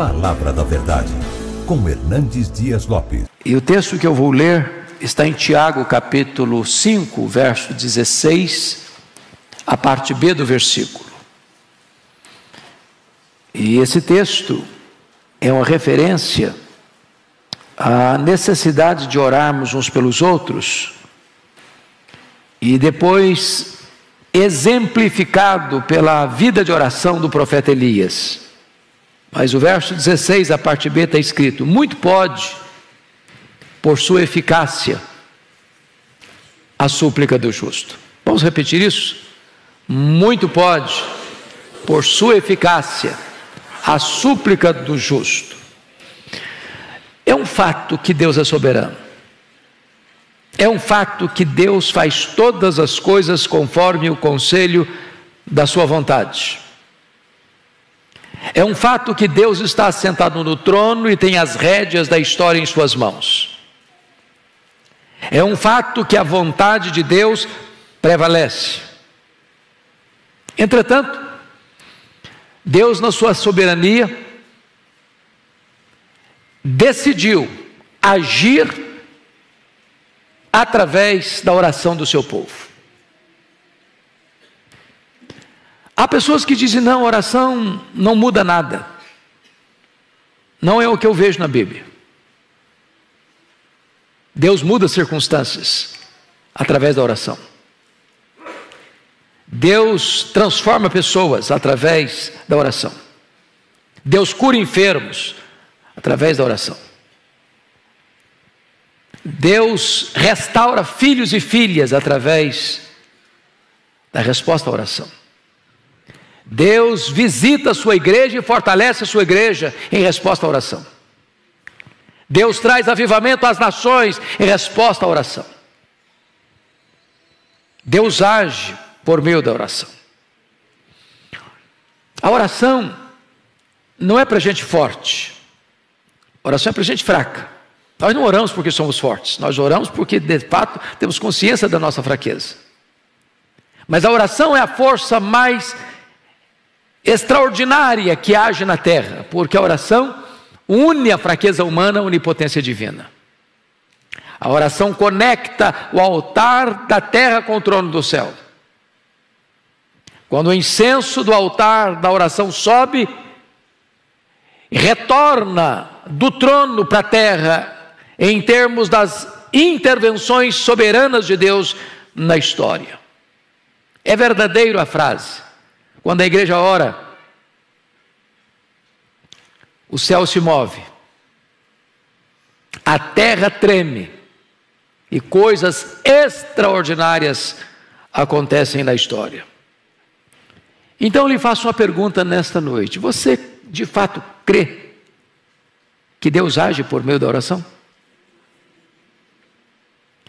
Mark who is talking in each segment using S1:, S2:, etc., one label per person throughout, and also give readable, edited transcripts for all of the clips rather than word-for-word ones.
S1: Palavra da Verdade, com Hernandes Dias Lopes.
S2: E o texto que eu vou ler está em Tiago, capítulo 5, verso 16, a parte B do versículo. E esse texto é uma referência à necessidade de orarmos uns pelos outros, e depois exemplificado pela vida de oração do profeta Elias. Mas o verso 16, a parte B, está escrito: muito pode, por sua eficácia, a súplica do justo. Vamos repetir isso? Muito pode, por sua eficácia, a súplica do justo. É um fato que Deus é soberano. É um fato que Deus faz todas as coisas conforme o conselho da sua vontade. É um fato que Deus está assentado no trono e tem as rédeas da história em suas mãos. É um fato que a vontade de Deus prevalece. Entretanto, Deus, na sua soberania, decidiu agir através da oração do seu povo. Há pessoas que dizem: não, oração não muda nada. Não é o que eu vejo na Bíblia. Deus muda circunstâncias através da oração. Deus transforma pessoas através da oração. Deus cura enfermos através da oração. Deus restaura filhos e filhas através da resposta à oração. Deus visita a sua igreja e fortalece a sua igreja em resposta à oração. Deus traz avivamento às nações em resposta à oração. Deus age por meio da oração. A oração não é para gente forte. A oração é para gente fraca. Nós não oramos porque somos fortes. Nós oramos porque, de fato, temos consciência da nossa fraqueza. Mas a oração é a força mais extraordinária que age na terra, porque a oração une a fraqueza humana à onipotência divina. A oração conecta o altar da terra com o trono do céu. Quando o incenso do altar da oração sobe, retorna do trono para a terra em termos das intervenções soberanas de Deus na história. É verdadeiro a frase: quando a igreja ora, o céu se move, a terra treme e coisas extraordinárias acontecem na história. Então eu lhe faço uma pergunta nesta noite: você de fato crê que Deus age por meio da oração?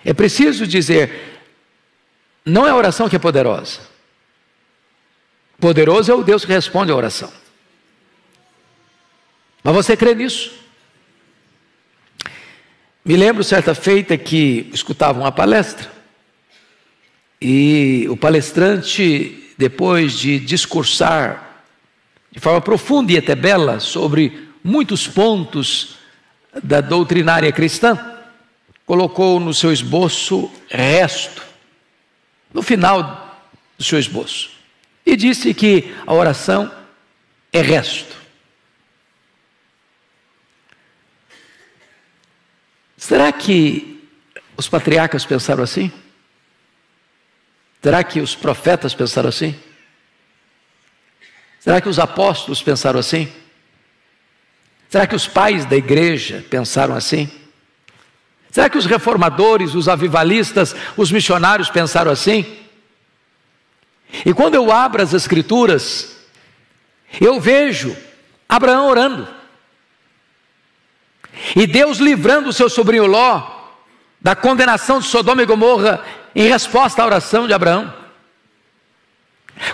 S2: É preciso dizer, não é a oração que é poderosa. Poderoso é o Deus que responde à oração. Mas você crê nisso? Me lembro certa feita que escutava uma palestra, e o palestrante, depois de discursar de forma profunda e até bela sobre muitos pontos da doutrinária cristã, colocou no seu esboço resto, no final do seu esboço, e disse que a oração é resto. Será que os patriarcas pensaram assim? Será que os profetas pensaram assim? Será que os apóstolos pensaram assim? Será que os pais da igreja pensaram assim? Será que os reformadores, os avivalistas, os missionários pensaram assim? E quando eu abro as Escrituras, eu vejo Abraão orando, e Deus livrando o seu sobrinho Ló da condenação de Sodoma e Gomorra em resposta à oração de Abraão.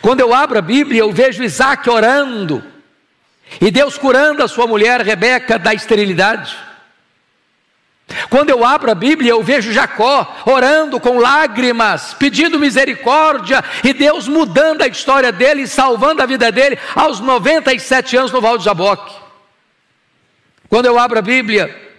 S2: Quando eu abro a Bíblia, eu vejo Isaac orando, e Deus curando a sua mulher Rebeca da esterilidade. Quando eu abro a Bíblia, eu vejo Jacó orando com lágrimas, pedindo misericórdia, e Deus mudando a história dele e salvando a vida dele aos 97 anos no Val de Jaboque. Quando eu abro a Bíblia,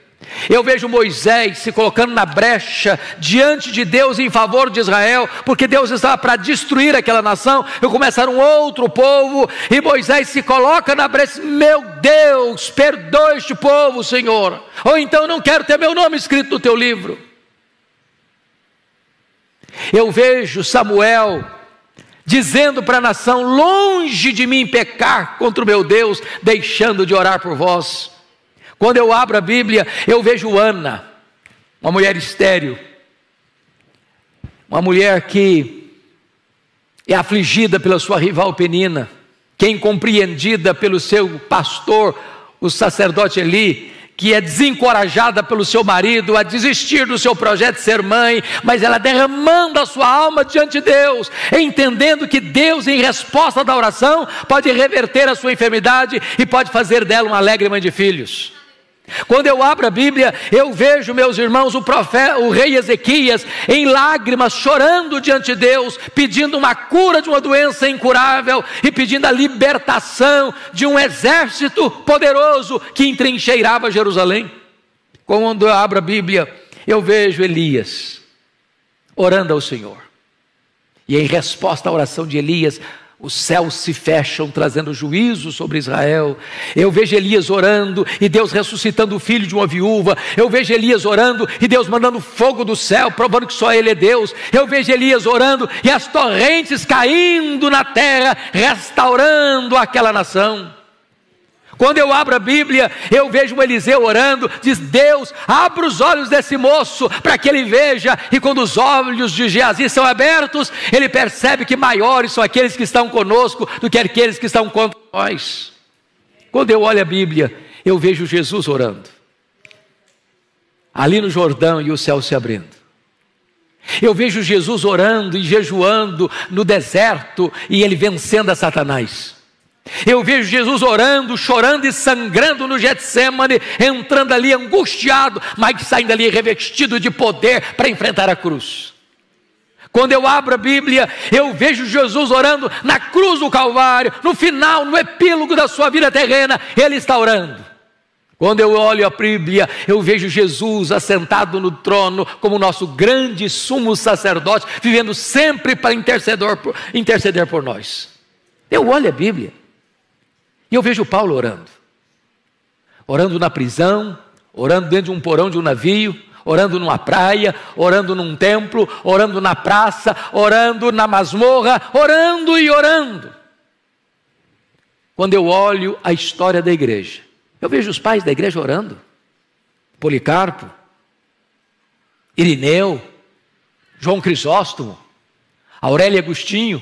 S2: eu vejo Moisés se colocando na brecha diante de Deus em favor de Israel, porque Deus estava para destruir aquela nação e começar um outro povo, e Moisés se coloca na brecha: meu Deus, perdoa este povo, Senhor, ou então não quero ter meu nome escrito no teu livro. Eu vejo Samuel dizendo para a nação: longe de mim pecar contra o meu Deus, deixando de orar por vós. Quando eu abro a Bíblia, eu vejo Ana, uma mulher estéril, uma mulher que é afligida pela sua rival Penina, que é incompreendida pelo seu pastor, o sacerdote Eli, que é desencorajada pelo seu marido a desistir do seu projeto de ser mãe, mas ela derramando a sua alma diante de Deus, entendendo que Deus, em resposta da oração, pode reverter a sua enfermidade e pode fazer dela uma alegre mãe de filhos. Quando eu abro a Bíblia, eu vejo, meus irmãos, o rei Ezequias em lágrimas, chorando diante de Deus, pedindo uma cura de uma doença incurável e pedindo a libertação de um exército poderoso que entrincheirava Jerusalém. Quando eu abro a Bíblia, eu vejo Elias orando ao Senhor, e em resposta à oração de Elias, os céus se fecham, trazendo juízo sobre Israel. Eu vejo Elias orando e Deus ressuscitando o filho de uma viúva. Eu vejo Elias orando e Deus mandando fogo do céu, provando que só Ele é Deus. Eu vejo Elias orando e as torrentes caindo na terra, restaurando aquela nação. Quando eu abro a Bíblia, eu vejo um Eliseu orando, diz: Deus, abra os olhos desse moço para que ele veja, e quando os olhos de Geazi são abertos, ele percebe que maiores são aqueles que estão conosco do que aqueles que estão contra nós. Quando eu olho a Bíblia, eu vejo Jesus orando, ali no Jordão, e o céu se abrindo. Eu vejo Jesus orando e jejuando no deserto, e ele vencendo a Satanás. Eu vejo Jesus orando, chorando e sangrando no Getsemane, entrando ali angustiado, mas saindo ali revestido de poder para enfrentar a cruz. Quando eu abro a Bíblia, eu vejo Jesus orando na cruz do Calvário, no final, no epílogo da sua vida terrena, Ele está orando. Quando eu olho a Bíblia, eu vejo Jesus assentado no trono como nosso grande sumo sacerdote, vivendo sempre para interceder por nós. Eu olho a Bíblia e eu vejo Paulo orando na prisão, orando dentro de um porão de um navio, orando numa praia, orando num templo, orando na praça, orando na masmorra, orando e orando. Quando eu olho a história da igreja, eu vejo os pais da igreja orando: Policarpo, Irineu, João Crisóstomo, Aurélio Agostinho.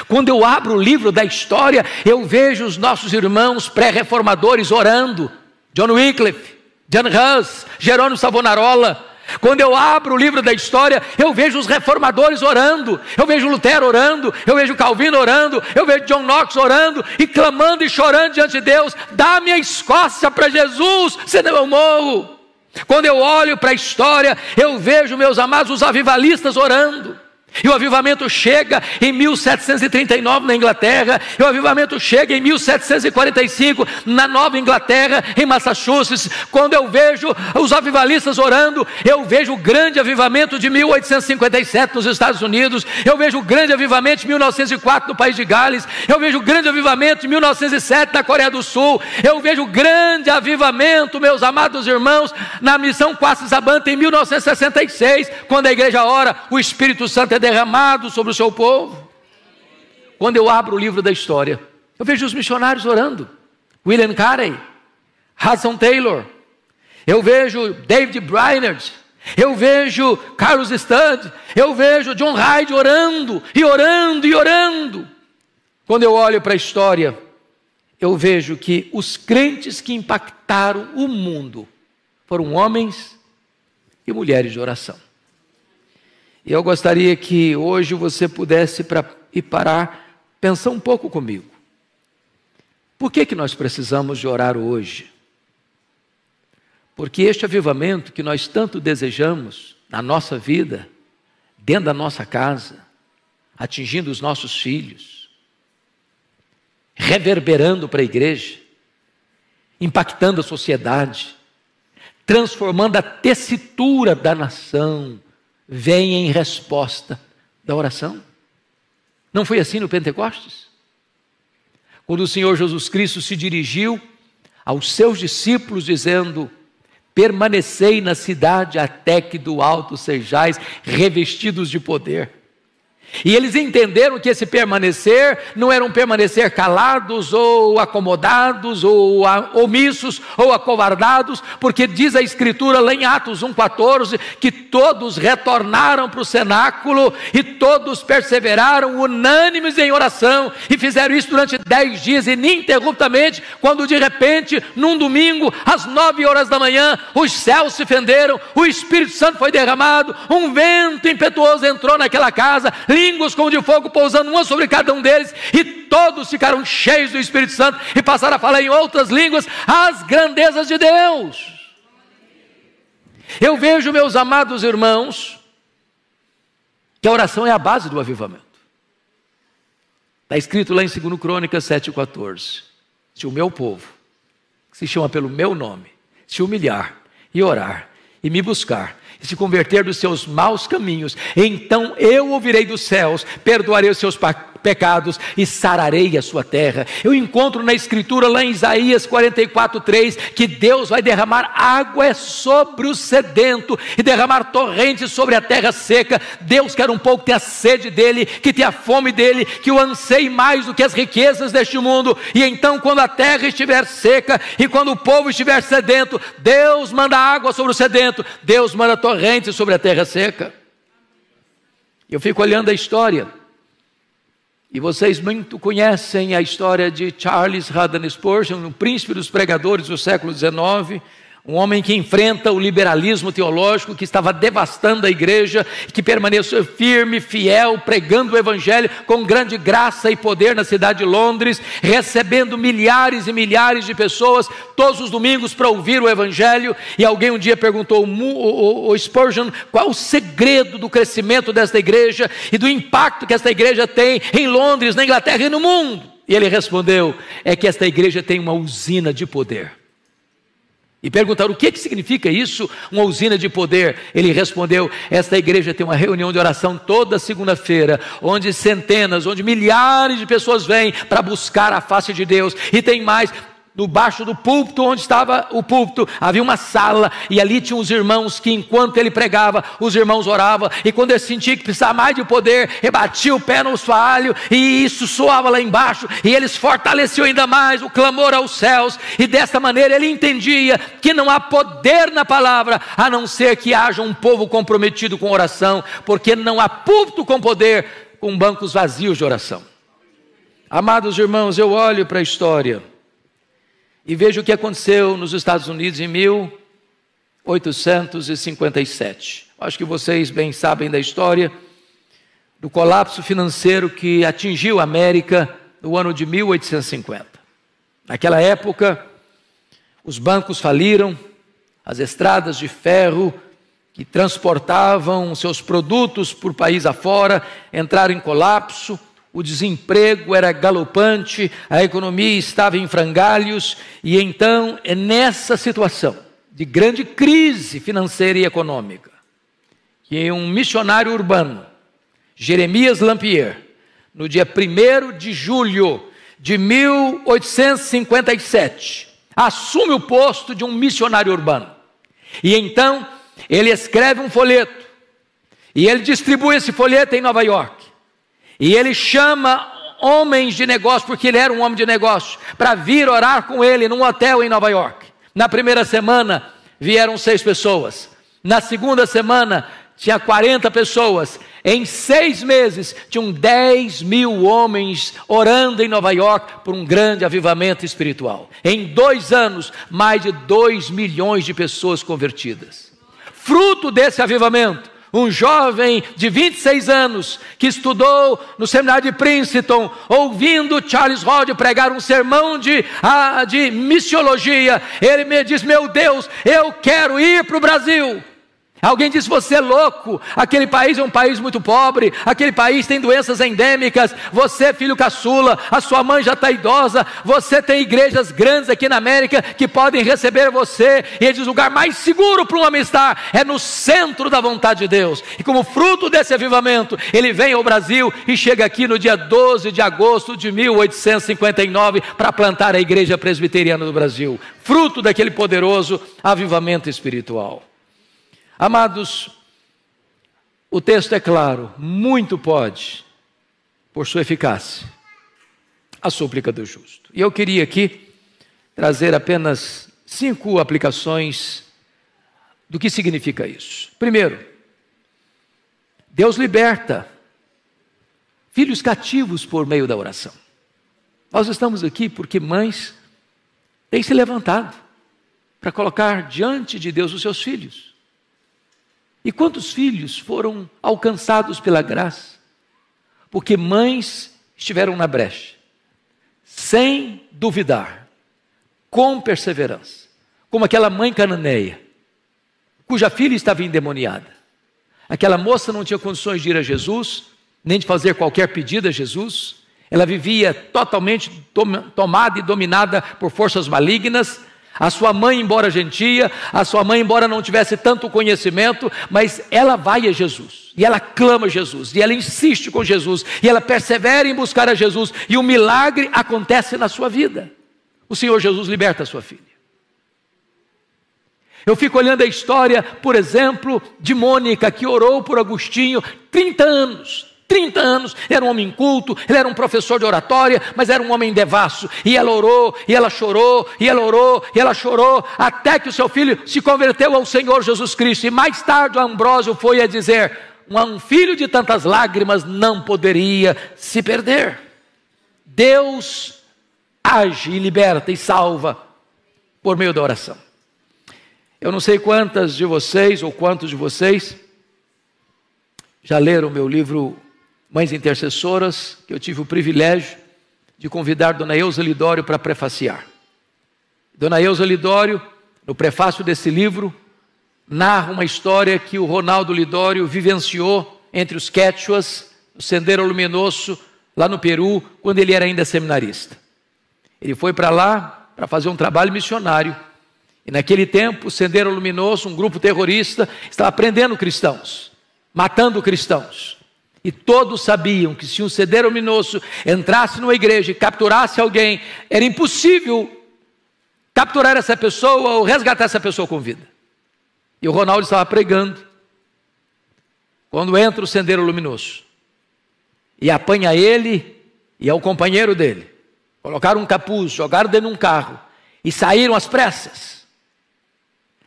S2: Quando eu abro o livro da história, eu vejo os nossos irmãos pré-reformadores orando: John Wycliffe, John Hus, Jerônimo Savonarola. Quando eu abro o livro da história, eu vejo os reformadores orando, eu vejo Lutero orando, eu vejo Calvino orando, eu vejo John Knox orando e clamando e chorando diante de Deus: dá-me a Escócia para Jesus, senão eu morro. Quando eu olho para a história, eu vejo, meus amados, os avivalistas orando. E o avivamento chega em 1739 na Inglaterra, e o avivamento chega em 1745 na Nova Inglaterra, em Massachusetts. Quando eu vejo os avivalistas orando, eu vejo o grande avivamento de 1857 nos Estados Unidos, eu vejo o grande avivamento de 1904 no país de Gales, eu vejo o grande avivamento de 1907 na Coreia do Sul, eu vejo o grande avivamento, meus amados irmãos, na missão Quatsabanta em 1966, quando a igreja ora, o Espírito Santo é derramado sobre o seu povo. Quando eu abro o livro da história, eu vejo os missionários orando: William Carey, Hudson Taylor, eu vejo David Brainerd, eu vejo Carlos Studd, eu vejo John Hyde orando, e orando, e orando. Quando eu olho para a história, eu vejo que os crentes que impactaram o mundo foram homens e mulheres de oração. E eu gostaria que hoje você pudesse parar, pensar um pouco comigo. Por que nós precisamos de orar hoje? Porque este avivamento que nós tanto desejamos na nossa vida, dentro da nossa casa, atingindo os nossos filhos, reverberando para a igreja, impactando a sociedade, transformando a tessitura da nação, vem em resposta da oração. Não foi assim no Pentecostes? Quando o Senhor Jesus Cristo se dirigiu aos seus discípulos dizendo: permanecei na cidade até que do alto sejais revestidos de poder. E eles entenderam que esse permanecer não era um permanecer calados ou acomodados ou omissos ou acovardados, porque diz a Escritura lá em Atos 1,14 que todos retornaram para o cenáculo e todos perseveraram unânimes em oração e fizeram isso durante 10 dias ininterruptamente, quando de repente, num domingo, às 9 horas da manhã, os céus se fenderam, o Espírito Santo foi derramado, um vento impetuoso entrou naquela casa, línguas como de fogo pousando uma sobre cada um deles, e todos ficaram cheios do Espírito Santo e passaram a falar em outras línguas as grandezas de Deus. Eu vejo, meus amados irmãos, que a oração é a base do avivamento. Está escrito lá em 2 Crônicas 7,14: se o meu povo, que se chama pelo meu nome, se humilhar e orar e me buscar e se converter dos seus maus caminhos, então eu ouvirei dos céus, perdoarei os seus pecados e sararei a sua terra. Eu encontro na Escritura lá em Isaías 44,3 que Deus vai derramar água sobre o sedento e derramar torrentes sobre a terra seca. Deus quer um povo que tenha sede dele, que tenha fome dele, que o anseie mais do que as riquezas deste mundo. E então, quando a terra estiver seca e quando o povo estiver sedento, Deus manda água sobre o sedento, Deus manda torrentes sobre a terra seca. Eu fico olhando a história, e vocês muito conhecem a história de Charles Haddon Spurgeon, o príncipe dos pregadores do século XIX, um homem que enfrenta o liberalismo teológico que estava devastando a igreja, que permaneceu firme, fiel, pregando o evangelho com grande graça e poder na cidade de Londres, recebendo milhares e milhares de pessoas todos os domingos para ouvir o evangelho. E alguém um dia perguntou ao Spurgeon qual o segredo do crescimento desta igreja e do impacto que esta igreja tem em Londres, na Inglaterra e no mundo. E ele respondeu: é que esta igreja tem uma usina de poder. E perguntaram: o que significa isso, uma usina de poder? Ele respondeu: esta igreja tem uma reunião de oração toda segunda-feira, onde centenas, onde milhares de pessoas vêm para buscar a face de Deus. E tem mais, no baixo do púlpito, onde estava o púlpito, havia uma sala, e ali tinham os irmãos que enquanto ele pregava, os irmãos oravam, e quando ele sentia que precisava mais de poder, ele batia o pé no assoalho, e isso soava lá embaixo, e eles fortaleciam ainda mais o clamor aos céus, e desta maneira ele entendia que não há poder na palavra, a não ser que haja um povo comprometido com oração, porque não há púlpito com poder, com bancos vazios de oração. Amados irmãos, eu olho para a história e vejo o que aconteceu nos Estados Unidos em 1857. Acho que vocês bem sabem da história do colapso financeiro que atingiu a América no ano de 1850. Naquela época, os bancos faliram, as estradas de ferro que transportavam seus produtos por país afora entraram em colapso. O desemprego era galopante, a economia estava em frangalhos, e então é nessa situação de grande crise financeira e econômica que um missionário urbano, Jeremias Lampier, no dia 1º de julho de 1857, assume o posto de um missionário urbano. E então ele escreve um folheto, e ele distribui esse folheto em Nova York. E ele chama homens de negócio, porque ele era um homem de negócio, para vir orar com ele num hotel em Nova York. Na primeira semana vieram 6 pessoas. Na segunda semana tinha 40 pessoas. Em 6 meses tinham 10.000 homens orando em Nova York por um grande avivamento espiritual. Em 2 anos, mais de 2 milhões de pessoas convertidas. Fruto desse avivamento, um jovem de 26 anos, que estudou no seminário de Princeton, ouvindo Charles Hodge pregar um sermão de missiologia, ele me diz: meu Deus, eu quero ir para o Brasil, Alguém diz: você é louco, aquele país é um país muito pobre, aquele país tem doenças endêmicas, você é filho caçula, a sua mãe já está idosa, você tem igrejas grandes aqui na América que podem receber você. E ele diz: o lugar mais seguro para um homem estar é no centro da vontade de Deus. E como fruto desse avivamento, ele vem ao Brasil e chega aqui no dia 12 de agosto de 1859 para plantar a Igreja Presbiteriana do Brasil, fruto daquele poderoso avivamento espiritual. Amados, o texto é claro: muito pode, por sua eficácia, a súplica do justo. E eu queria aqui trazer apenas 5 aplicações do que significa isso. Primeiro, Deus liberta filhos cativos por meio da oração. Nós estamos aqui porque mães têm se levantado para colocar diante de Deus os seus filhos. E quantos filhos foram alcançados pela graça? Porque mães estiveram na brecha, sem duvidar, com perseverança, como aquela mãe cananeia, cuja filha estava endemoniada. Aquela moça não tinha condições de ir a Jesus, nem de fazer qualquer pedido a Jesus. Ela vivia totalmente tomada e dominada por forças malignas. A sua mãe, embora gentia, a sua mãe, embora não tivesse tanto conhecimento, mas ela vai a Jesus, e ela clama a Jesus, e ela insiste com Jesus, e ela persevera em buscar a Jesus, e o milagre acontece na sua vida. O Senhor Jesus liberta a sua filha. Eu fico olhando a história, por exemplo, de Mônica, que orou por Agostinho 30 anos. 30 anos, era um homem culto, ele era um professor de oratória, mas era um homem devasso, e ela orou, e ela chorou, e ela orou, e ela chorou, até que o seu filho se converteu ao Senhor Jesus Cristo. E mais tarde o Ambrósio foi a dizer: um filho de tantas lágrimas não poderia se perder. Deus age e liberta e salva por meio da oração. Eu não sei quantas de vocês, ou quantos de vocês já leram o meu livro Mães Intercessoras, que eu tive o privilégio de convidar Dona Eusa Lidório para prefaciar. Dona Eusa Lidório, no prefácio desse livro, narra uma história que o Ronaldo Lidório vivenciou entre os quechuas, no Sendero Luminoso, lá no Peru, quando ele era ainda seminarista. Ele foi para lá para fazer um trabalho missionário. E naquele tempo, o Sendero Luminoso, um grupo terrorista, estava prendendo cristãos, matando cristãos. E todos sabiam que se um Sendero Luminoso entrasse numa igreja e capturasse alguém, era impossível capturar essa pessoa ou resgatar essa pessoa com vida. E o Ronaldo estava pregando, quando entra o Sendero Luminoso, e apanha ele e é o companheiro dele. Colocaram um capuz, jogaram dentro de um carro e saíram às pressas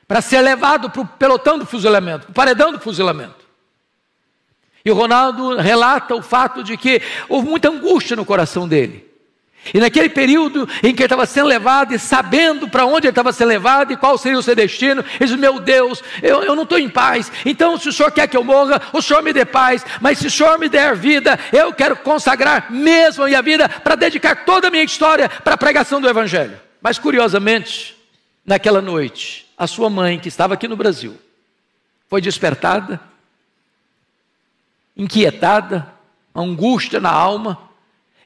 S2: para ser levado para o pelotão do fuzilamento, para o paredão do fuzilamento. E o Ronaldo relata o fato de que houve muita angústia no coração dele. E naquele período em que ele estava sendo levado e sabendo para onde ele estava sendo levado e qual seria o seu destino, ele disse: meu Deus, eu não estou em paz. Então, se o Senhor quer que eu morra, o Senhor me dê paz. Mas se o Senhor me der vida, eu quero consagrar mesmo a minha vida para dedicar toda a minha história para a pregação do Evangelho. Mas curiosamente, naquela noite, a sua mãe, que estava aqui no Brasil, foi despertada, inquietada, angústia na alma,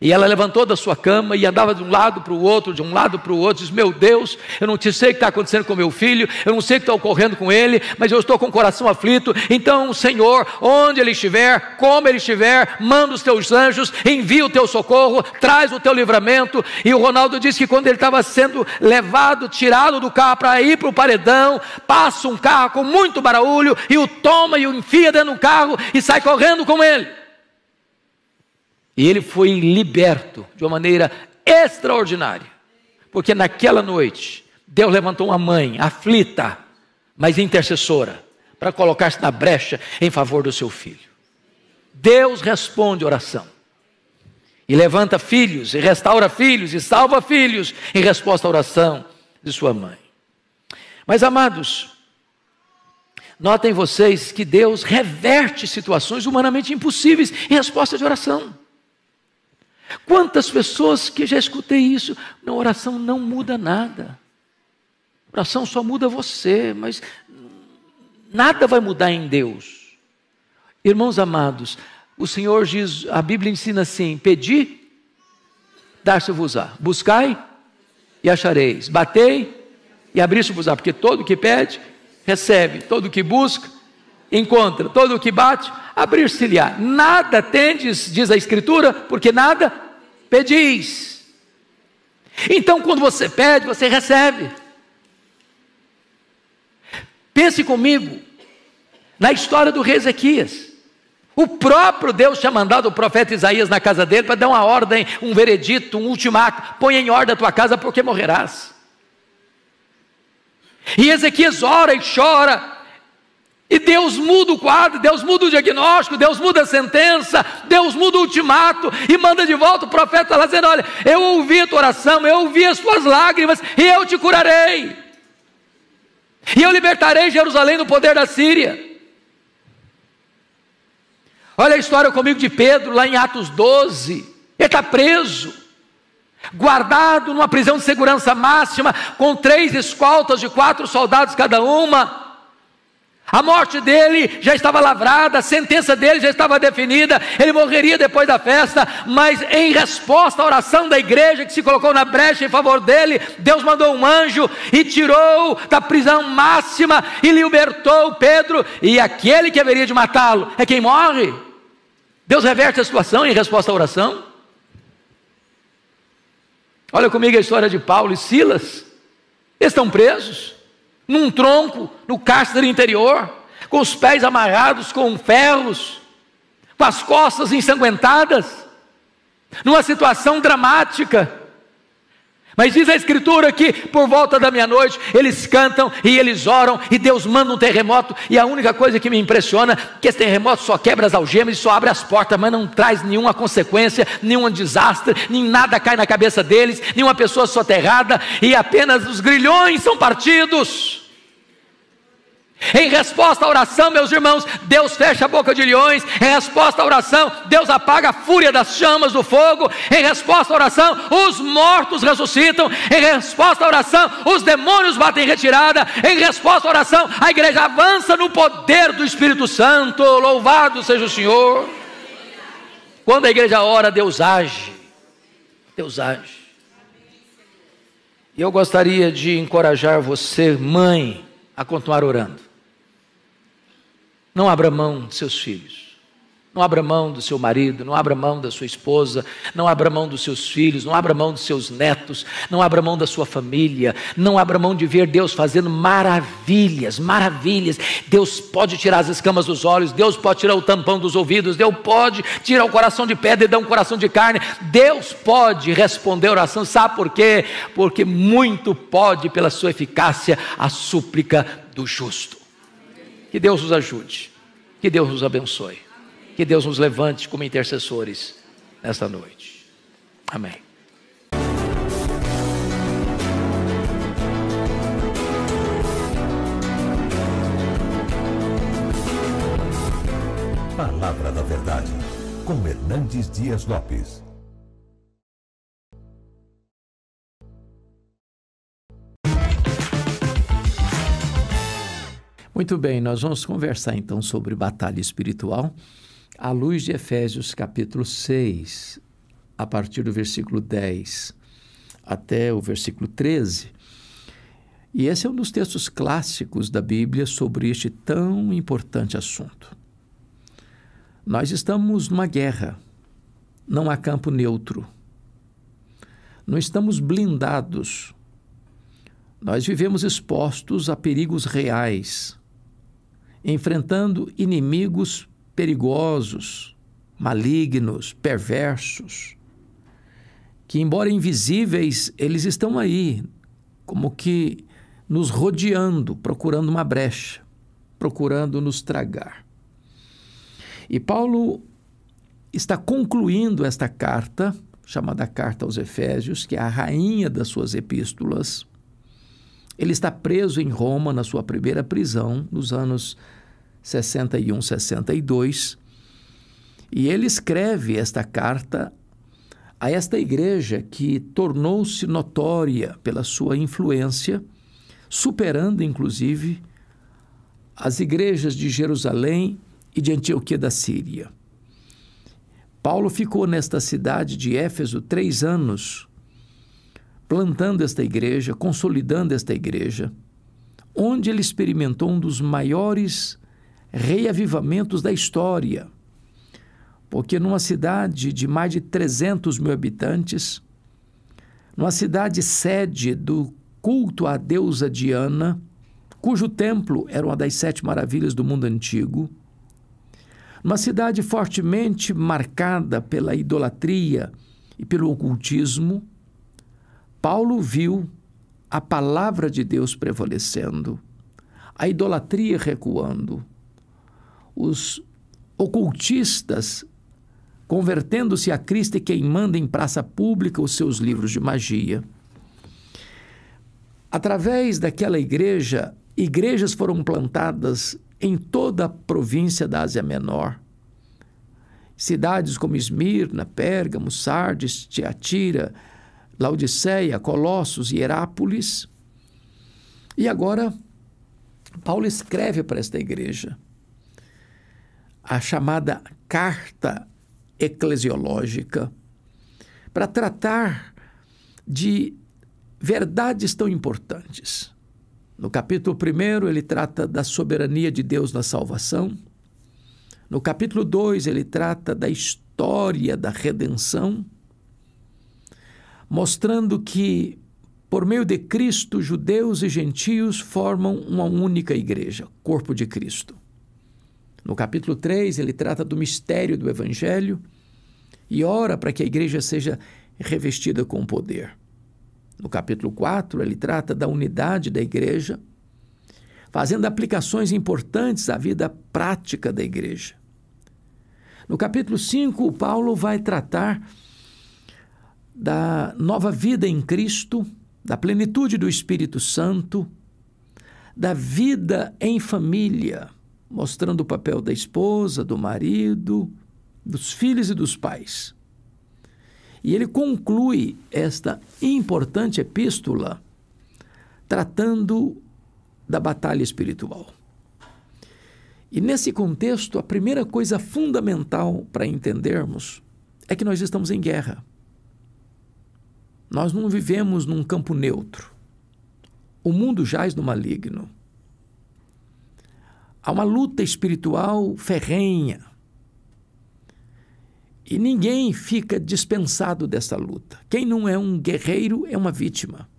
S2: e ela levantou da sua cama e andava de um lado para o outro, de um lado para o outro, diz: meu Deus, eu não sei o que está acontecendo com meu filho, eu não sei o que está ocorrendo com ele, mas eu estou com o coração aflito. Então, Senhor, onde ele estiver, como ele estiver, manda os teus anjos, envia o teu socorro, traz o teu livramento. E o Ronaldo disse que quando ele estava sendo levado, tirado do carro para ir para o paredão, passa um carro com muito barulho e o toma e o enfia dentro do carro e sai correndo com ele. E ele foi liberto de uma maneira extraordinária, porque naquela noite Deus levantou uma mãe aflita, mas intercessora, para colocar-se na brecha em favor do seu filho. Deus responde oração, e levanta filhos, e restaura filhos, e salva filhos, em resposta à oração de sua mãe. Mas amados, notem vocês que Deus reverte situações humanamente impossíveis em resposta de oração. Quantas pessoas que já escutei isso: na oração não muda nada, oração só muda você, mas Nada vai mudar em Deus. Irmãos amados, o Senhor diz, a Bíblia ensina assim: pedi, dar-se-vos-á, buscai e achareis, batei e abrir-se-vos-á, porque todo que pede, recebe, todo que busca, encontra, todo que bate, abrir-se-lhe-á. Nada tendes, diz a Escritura, porque nada pedis. Então, quando você pede, você recebe. Pense comigo na história do rei Ezequias. O próprio Deus tinha mandado o profeta Isaías na casa dele para dar uma ordem, um veredito, um ultimato: põe em ordem a tua casa porque morrerás. E Ezequias ora e chora, e Deus muda o quadro, Deus muda o diagnóstico, Deus muda a sentença, Deus muda o ultimato, e manda de volta o profeta lá dizendo: olha, eu ouvi a tua oração, eu ouvi as tuas lágrimas, e eu te curarei, e eu libertarei Jerusalém do poder da Síria. Olha a história comigo de Pedro, lá em Atos 12, ele está preso, guardado numa prisão de segurança máxima, com 3 escoltas de 4 soldados cada uma. A morte dele já estava lavrada, a sentença dele já estava definida, ele morreria depois da festa, mas em resposta à oração da igreja que se colocou na brecha em favor dele, Deus mandou um anjo e tirou da prisão máxima e libertou Pedro, e aquele que haveria de matá-lo é quem morre. Deus reverte a situação em resposta à oração. Olha comigo a história de Paulo e Silas. Eles estão presos num tronco, no cárcere interior, com os pés amarrados com ferros, com as costas ensanguentadas, numa situação dramática. Mas diz a Escritura que por volta da meia-noite eles cantam e eles oram, e Deus manda um terremoto, e a única coisa que me impressiona é que esse terremoto só quebra as algemas e só abre as portas, mas não traz nenhuma consequência, nenhum desastre, nem nada cai na cabeça deles, nenhuma pessoa soterrada, e apenas os grilhões são partidos. Em resposta à oração, meus irmãos, Deus fecha a boca de leões. Em resposta à oração, Deus apaga a fúria das chamas do fogo. Em resposta à oração, os mortos ressuscitam. Em resposta à oração, os demônios batem em retirada. Em resposta à oração, a igreja avança no poder do Espírito Santo. Louvado seja o Senhor. Quando a igreja ora, Deus age. Deus age. E eu gostaria de encorajar você, mãe, a continuar orando. Não abra mão de seus filhos, não abra mão do seu marido, não abra mão da sua esposa, não abra mão dos seus filhos, não abra mão dos seus netos, não abra mão da sua família, não abra mão de ver Deus fazendo maravilhas, maravilhas. Deus pode tirar as escamas dos olhos, Deus pode tirar o tampão dos ouvidos, Deus pode tirar o coração de pedra e dar um coração de carne, Deus pode responder a oração. Sabe por quê? Porque muito pode, pela sua eficácia, a súplica do justo. Que Deus nos ajude, que Deus nos abençoe, que Deus nos levante como intercessores nesta noite. Amém.
S1: Palavra da Verdade, com Hernandes Dias Lopes.
S2: Muito bem, nós vamos conversar então sobre batalha espiritual à luz de Efésios capítulo 6, a partir do versículo 10 até o versículo 13. E esse é um dos textos clássicos da Bíblia sobre este tão importante assunto. Nós estamos numa guerra, não há campo neutro, não estamos blindados, nós vivemos expostos a perigos reais, enfrentando inimigos perigosos, malignos, perversos, que, embora invisíveis, eles estão aí, como que nos rodeando, procurando uma brecha, procurando nos tragar. E Paulo está concluindo esta carta, chamada Carta aos Efésios, que é a rainha das suas epístolas. Ele está preso em Roma, na sua primeira prisão, nos anos 61, 62, e ele escreve esta carta a esta igreja que tornou-se notória pela sua influência, superando, inclusive, as igrejas de Jerusalém e de Antioquia da Síria. Paulo ficou nesta cidade de Éfeso 3 anos, plantando esta igreja, consolidando esta igreja, onde ele experimentou um dos maiores reavivamentos da história, porque numa cidade de mais de 300 mil habitantes, numa cidade sede do culto à deusa Diana, cujo templo era uma das 7 maravilhas do mundo antigo, numa cidade fortemente marcada pela idolatria e pelo ocultismo, Paulo viu a palavra de Deus prevalecendo, a idolatria recuando, os ocultistas convertendo-se a Cristo e queimando em praça pública os seus livros de magia. Através daquela igreja, igrejas foram plantadas em toda a província da Ásia Menor. Cidades como Esmirna, Pérgamo, Sardes, Tiatira, Laodiceia, Colossos e Herápolis. E agora, Paulo escreve para esta igreja a chamada carta eclesiológica para tratar de verdades tão importantes. No capítulo 1, ele trata da soberania de Deus na salvação. No capítulo 2, ele trata da história da redenção, mostrando que, por meio de Cristo, judeus e gentios formam uma única igreja, corpo de Cristo. No capítulo 3, ele trata do mistério do Evangelho e ora para que a igreja seja revestida com poder. No capítulo 4, ele trata da unidade da igreja, fazendo aplicações importantes à vida prática da igreja. No capítulo 5, Paulo vai tratar da nova vida em Cristo, da plenitude do Espírito Santo, da vida em família, mostrando o papel da esposa, do marido, dos filhos e dos pais. E ele conclui esta importante epístola tratando da batalha espiritual. E nesse contexto, a primeira coisa fundamental para entendermos é que nós estamos em guerra. Nós não vivemos num campo neutro. O mundo jaz no maligno. Há uma luta espiritual ferrenha. E ninguém fica dispensado dessa luta. Quem não é um guerreiro é uma vítima.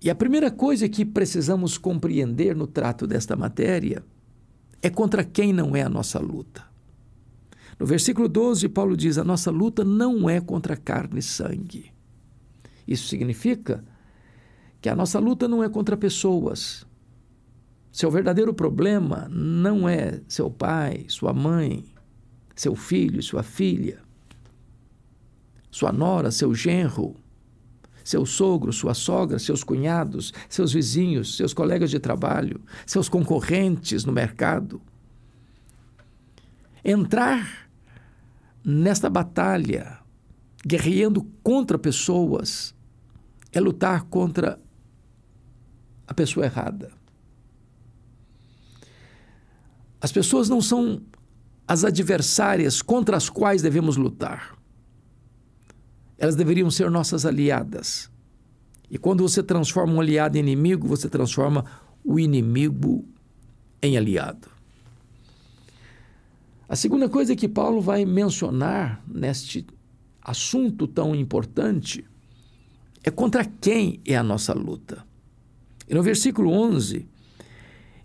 S2: E a primeira coisa que precisamos compreender no trato desta matéria é contra quem não é a nossa luta. No versículo 12, Paulo diz: a nossa luta não é contra carne e sangue. Isso significa que a nossa luta não é contra pessoas. Seu verdadeiro problema não é seu pai, sua mãe, seu filho, sua filha, sua nora, seu genro, seu sogro, sua sogra, seus cunhados, seus vizinhos, seus colegas de trabalho, seus concorrentes no mercado. Entrar nesta batalha, guerreando contra pessoas, é lutar contra a pessoa errada. As pessoas não são as adversárias contra as quais devemos lutar. Elas deveriam ser nossas aliadas. E quando você transforma um aliado em inimigo, você transforma o inimigo em aliado. A segunda coisa que Paulo vai mencionar neste assunto tão importante é contra quem é a nossa luta. E no versículo 11,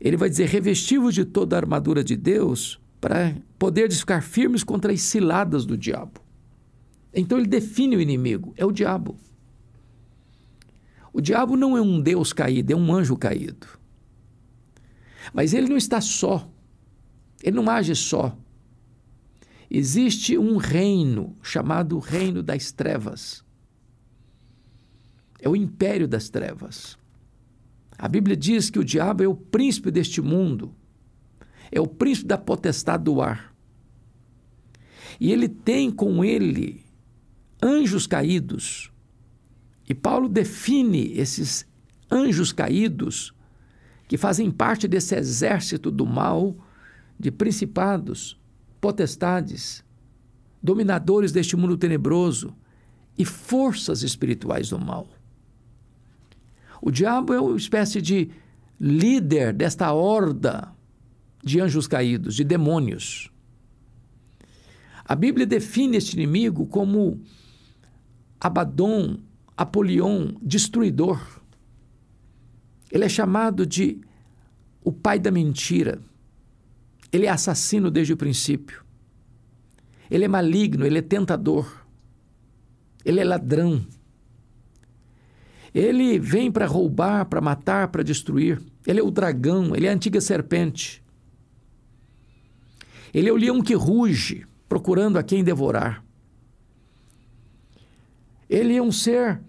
S2: ele vai dizer: revesti-vos de toda a armadura de Deus para poderdes ficar firmes contra as ciladas do diabo. Então ele define o inimigo, é o diabo. O diabo não é um Deus caído, é um anjo caído. Mas ele não está só, ele não age só. Existe um reino chamado Reino das Trevas. É o império das trevas. A Bíblia diz que o diabo é o príncipe deste mundo, é o príncipe da potestade do ar. E ele tem com ele anjos caídos. E Paulo define esses anjos caídos que fazem parte desse exército do mal, de principados, potestades, dominadores deste mundo tenebroso e forças espirituais do mal. O diabo é uma espécie de líder desta horda de anjos caídos, de demônios. A Bíblia define este inimigo como Abaddon, Apolion, destruidor. Ele é chamado de o pai da mentira. Ele é assassino desde o princípio. Ele é maligno, ele é tentador. Ele é ladrão. Ele vem para roubar, para matar, para destruir. Ele é o dragão, ele é a antiga serpente. Ele é o leão que ruge, procurando a quem devorar. Ele é um ser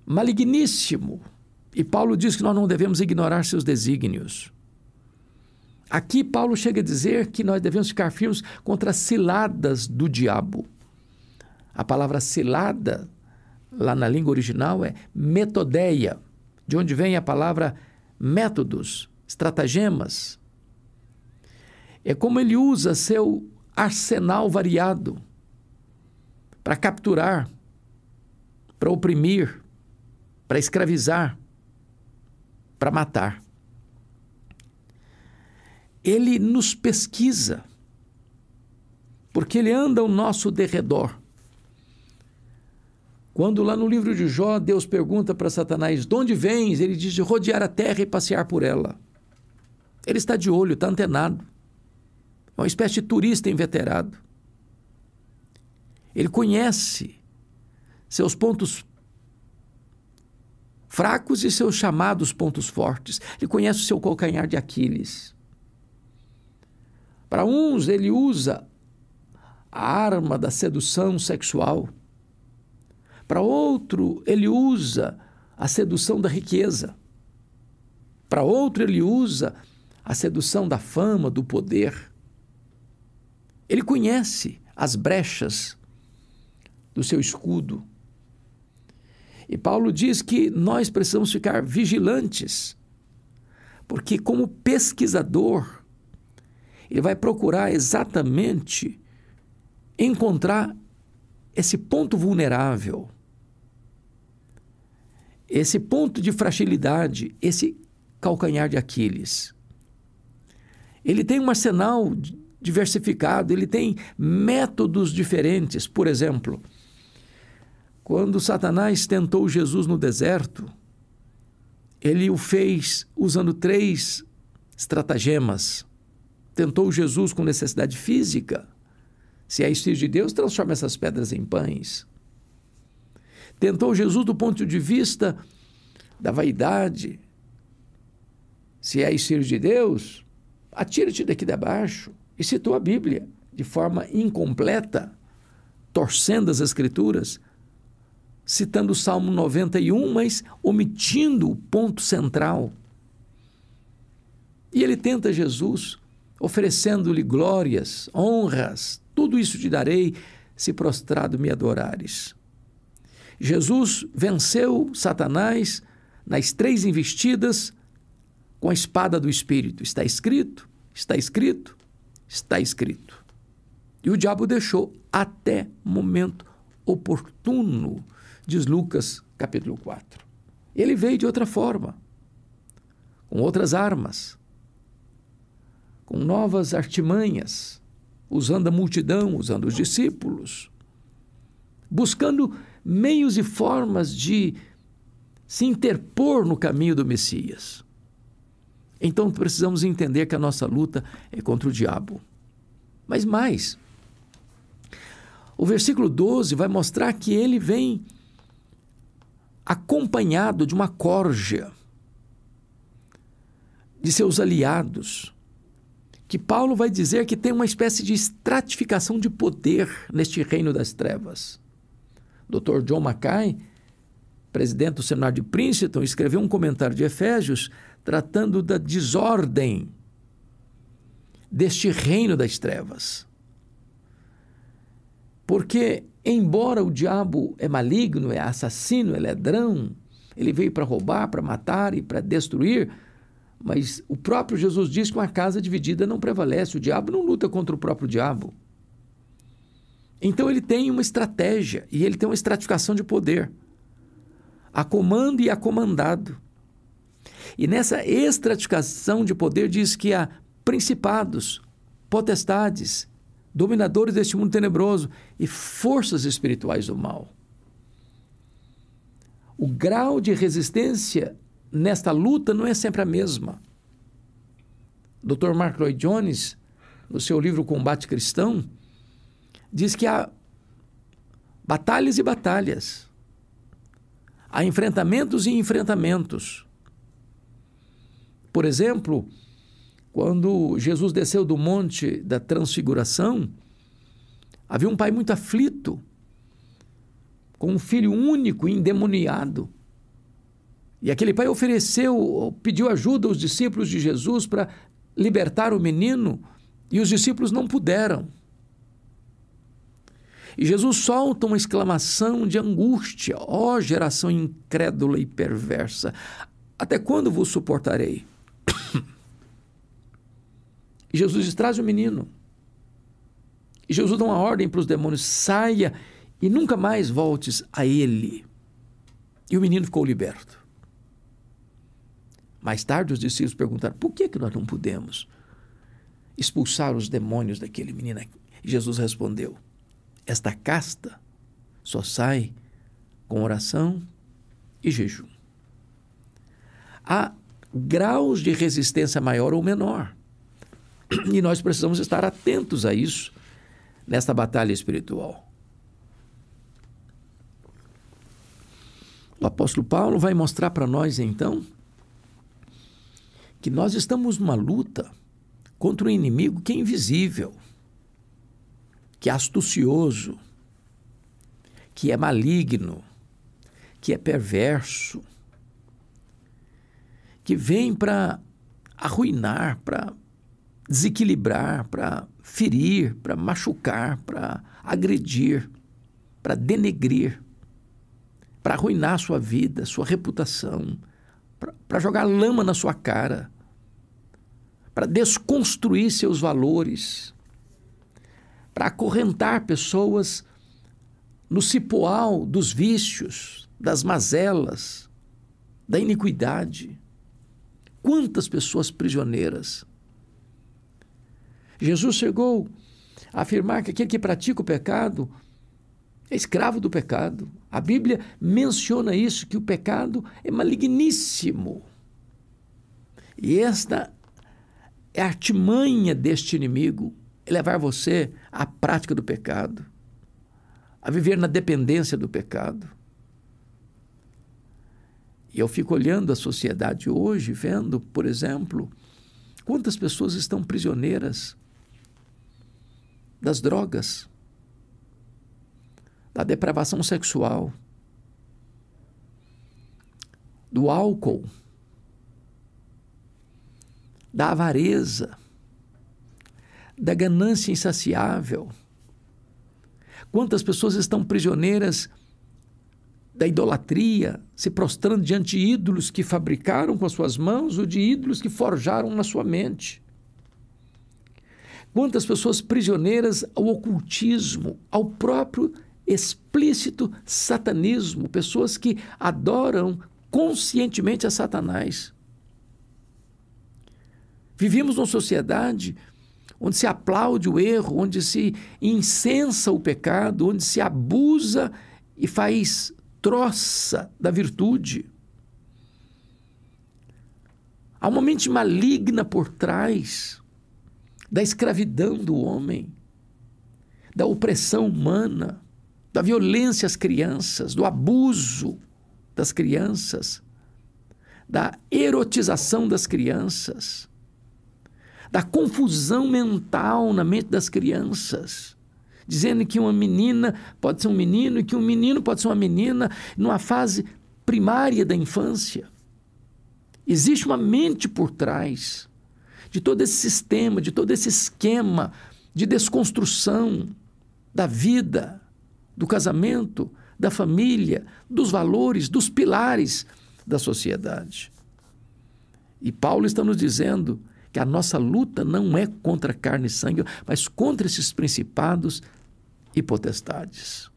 S2: maligníssimo. E Paulo diz que nós não devemos ignorar seus desígnios. Aqui Paulo chega a dizer que nós devemos ficar firmes contra as ciladas do diabo. A palavra cilada, lá na língua original, é metodeia, de onde vem a palavra métodos, estratagemas. É como ele usa seu arsenal variado para capturar, para oprimir, para escravizar, para matar. Ele nos pesquisa, porque ele anda ao nosso derredor. Quando lá no livro de Jó, Deus pergunta para Satanás, de onde vens? Ele diz, de rodear a terra e passear por ela. Ele está de olho, está antenado. É uma espécie de turista inveterado. Ele conhece seus pontos fracos e seus chamados pontos fortes. Ele conhece o seu calcanhar de Aquiles. Para uns, ele usa a arma da sedução sexual. Para outro, ele usa a sedução da riqueza. Para outro, ele usa a sedução da fama, do poder. Ele conhece as brechas do seu escudo. E Paulo diz que nós precisamos ficar vigilantes, porque como pesquisador, ele vai procurar exatamente encontrar esse ponto vulnerável, esse ponto de fragilidade, esse calcanhar de Aquiles. Ele tem um arsenal diversificado, ele tem métodos diferentes. Por exemplo, quando Satanás tentou Jesus no deserto, ele o fez usando 3 estratagemas. Tentou Jesus com necessidade física. Se és filho de Deus, transforma essas pedras em pães. Tentou Jesus do ponto de vista da vaidade. Se és filho de Deus, atira-te daqui de baixo. E citou a Bíblia de forma incompleta, torcendo as Escrituras, citando o Salmo 91, mas omitindo o ponto central. E ele tenta Jesus, oferecendo-lhe glórias, honras, tudo isso te darei, se prostrado me adorares. Jesus venceu Satanás nas 3 investidas com a espada do Espírito. Está escrito, está escrito, está escrito. E o diabo deixou até momento oportuno, diz Lucas capítulo 4. Ele veio de outra forma, com outras armas, com novas artimanhas, usando a multidão, usando os discípulos, buscando meios e formas de se interpor no caminho do Messias. Então precisamos entender que a nossa luta é contra o diabo. Mas mais, o versículo 12 vai mostrar que ele vem acompanhado de uma corja de seus aliados, que Paulo vai dizer que tem uma espécie de estratificação de poder neste reino das trevas. Dr. John Mackay, presidente do Seminário de Princeton, escreveu um comentário de Efésios tratando da desordem deste reino das trevas. Porque, embora o diabo é maligno, é assassino, é ladrão, ele veio para roubar, para matar e para destruir, Mas o próprio Jesus diz que uma casa dividida não prevalece. O diabo não luta contra o próprio diabo. Então ele tem uma estratégia e ele tem uma estratificação de poder. A comando e a comandado. E nessa estratificação de poder diz que há principados, potestades, dominadores deste mundo tenebroso e forças espirituais do mal. O grau de resistência nesta luta não é sempre a mesma. Dr. Mark Lloyd Jones, no seu livro Combate Cristão, diz que há batalhas e batalhas. Há enfrentamentos e enfrentamentos. Por exemplo, quando Jesus desceu do monte da transfiguração, havia um pai muito aflito, com um filho único endemoniado. E aquele pai pediu ajuda aos discípulos de Jesus para libertar o menino, e os discípulos não puderam. E Jesus solta uma exclamação de angústia: ó geração incrédula e perversa, até quando vos suportarei? E Jesus diz: traz o menino. E Jesus dá uma ordem para os demônios: saia e nunca mais voltes a ele. E o menino ficou liberto. Mais tarde os discípulos perguntaram: por que nós não podemos expulsar os demônios daquele menino? E Jesus respondeu: esta casta só sai com oração e jejum. Há graus de resistência maior ou menor. E nós precisamos estar atentos a isso nesta batalha espiritual. O apóstolo Paulo vai mostrar para nós, então, que nós estamos numa luta contra um inimigo que é invisível, que é astucioso, que é maligno, que é perverso, que vem para arruinar, para desequilibrar, para ferir, para machucar, para agredir, para denegrir, para arruinar sua vida, sua reputação, para jogar lama na sua cara, para desconstruir seus valores, para acorrentar pessoas no cipoal dos vícios, das mazelas, da iniquidade. Quantas pessoas prisioneiras! Jesus chegou a afirmar que aquele que pratica o pecado é escravo do pecado. A Bíblia menciona isso, que o pecado é maligníssimo. E esta é a artimanha deste inimigo, é levar você à prática do pecado, a viver na dependência do pecado. E eu fico olhando a sociedade hoje, vendo, por exemplo, quantas pessoas estão prisioneiras das drogas, da depravação sexual, do álcool, da avareza, da ganância insaciável. Quantas pessoas estão prisioneiras da idolatria, se prostrando diante de ídolos que fabricaram com as suas mãos ou de ídolos que forjaram na sua mente. Quantas pessoas prisioneiras ao ocultismo, ao próprio explícito satanismo, pessoas que adoram conscientemente a Satanás. Vivemos numa sociedade onde se aplaude o erro, onde se incensa o pecado, onde se abusa e faz troça da virtude. Há uma mente maligna por trás da escravidão do homem, da opressão humana, da violência às crianças, do abuso das crianças, da erotização das crianças, da confusão mental na mente das crianças, dizendo que uma menina pode ser um menino e que um menino pode ser uma menina numa fase primária da infância. Existe uma mente por trás de todo esse sistema, de todo esse esquema de desconstrução da vida, do casamento, da família, dos valores, dos pilares da sociedade. E Paulo está nos dizendo que a nossa luta não é contra carne e sangue, mas contra esses principados e potestades.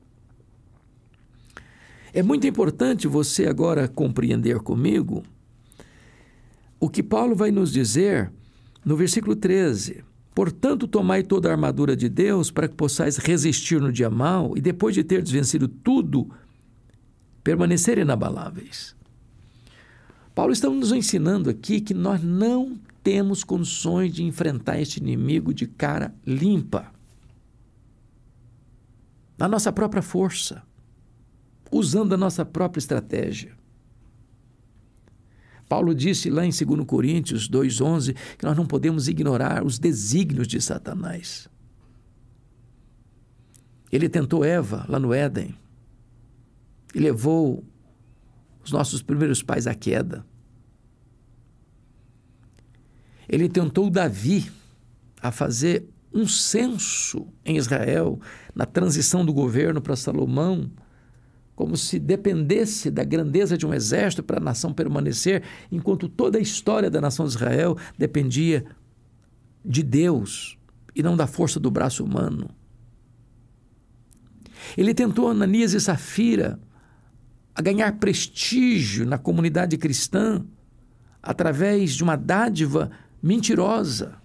S2: É muito importante você agora compreender comigo o que Paulo vai nos dizer no versículo 13. Portanto, tomai toda a armadura de Deus para que possais resistir no dia mau e depois de teres vencido tudo, permanecer inabaláveis. Paulo está nos ensinando aqui que nós não temos condições de enfrentar este inimigo de cara limpa, na nossa própria força, usando a nossa própria estratégia. Paulo disse lá em 2 Coríntios 2,11 que nós não podemos ignorar os desígnios de Satanás. Ele tentou Eva lá no Éden e levou os nossos primeiros pais à queda. Ele tentou Davi a fazer um censo em Israel, na transição do governo para Salomão, como se dependesse da grandeza de um exército para a nação permanecer, enquanto toda a história da nação de Israel dependia de Deus e não da força do braço humano. Ele tentou Ananias e Safira a ganhar prestígio na comunidade cristã através de uma dádiva mentirosa.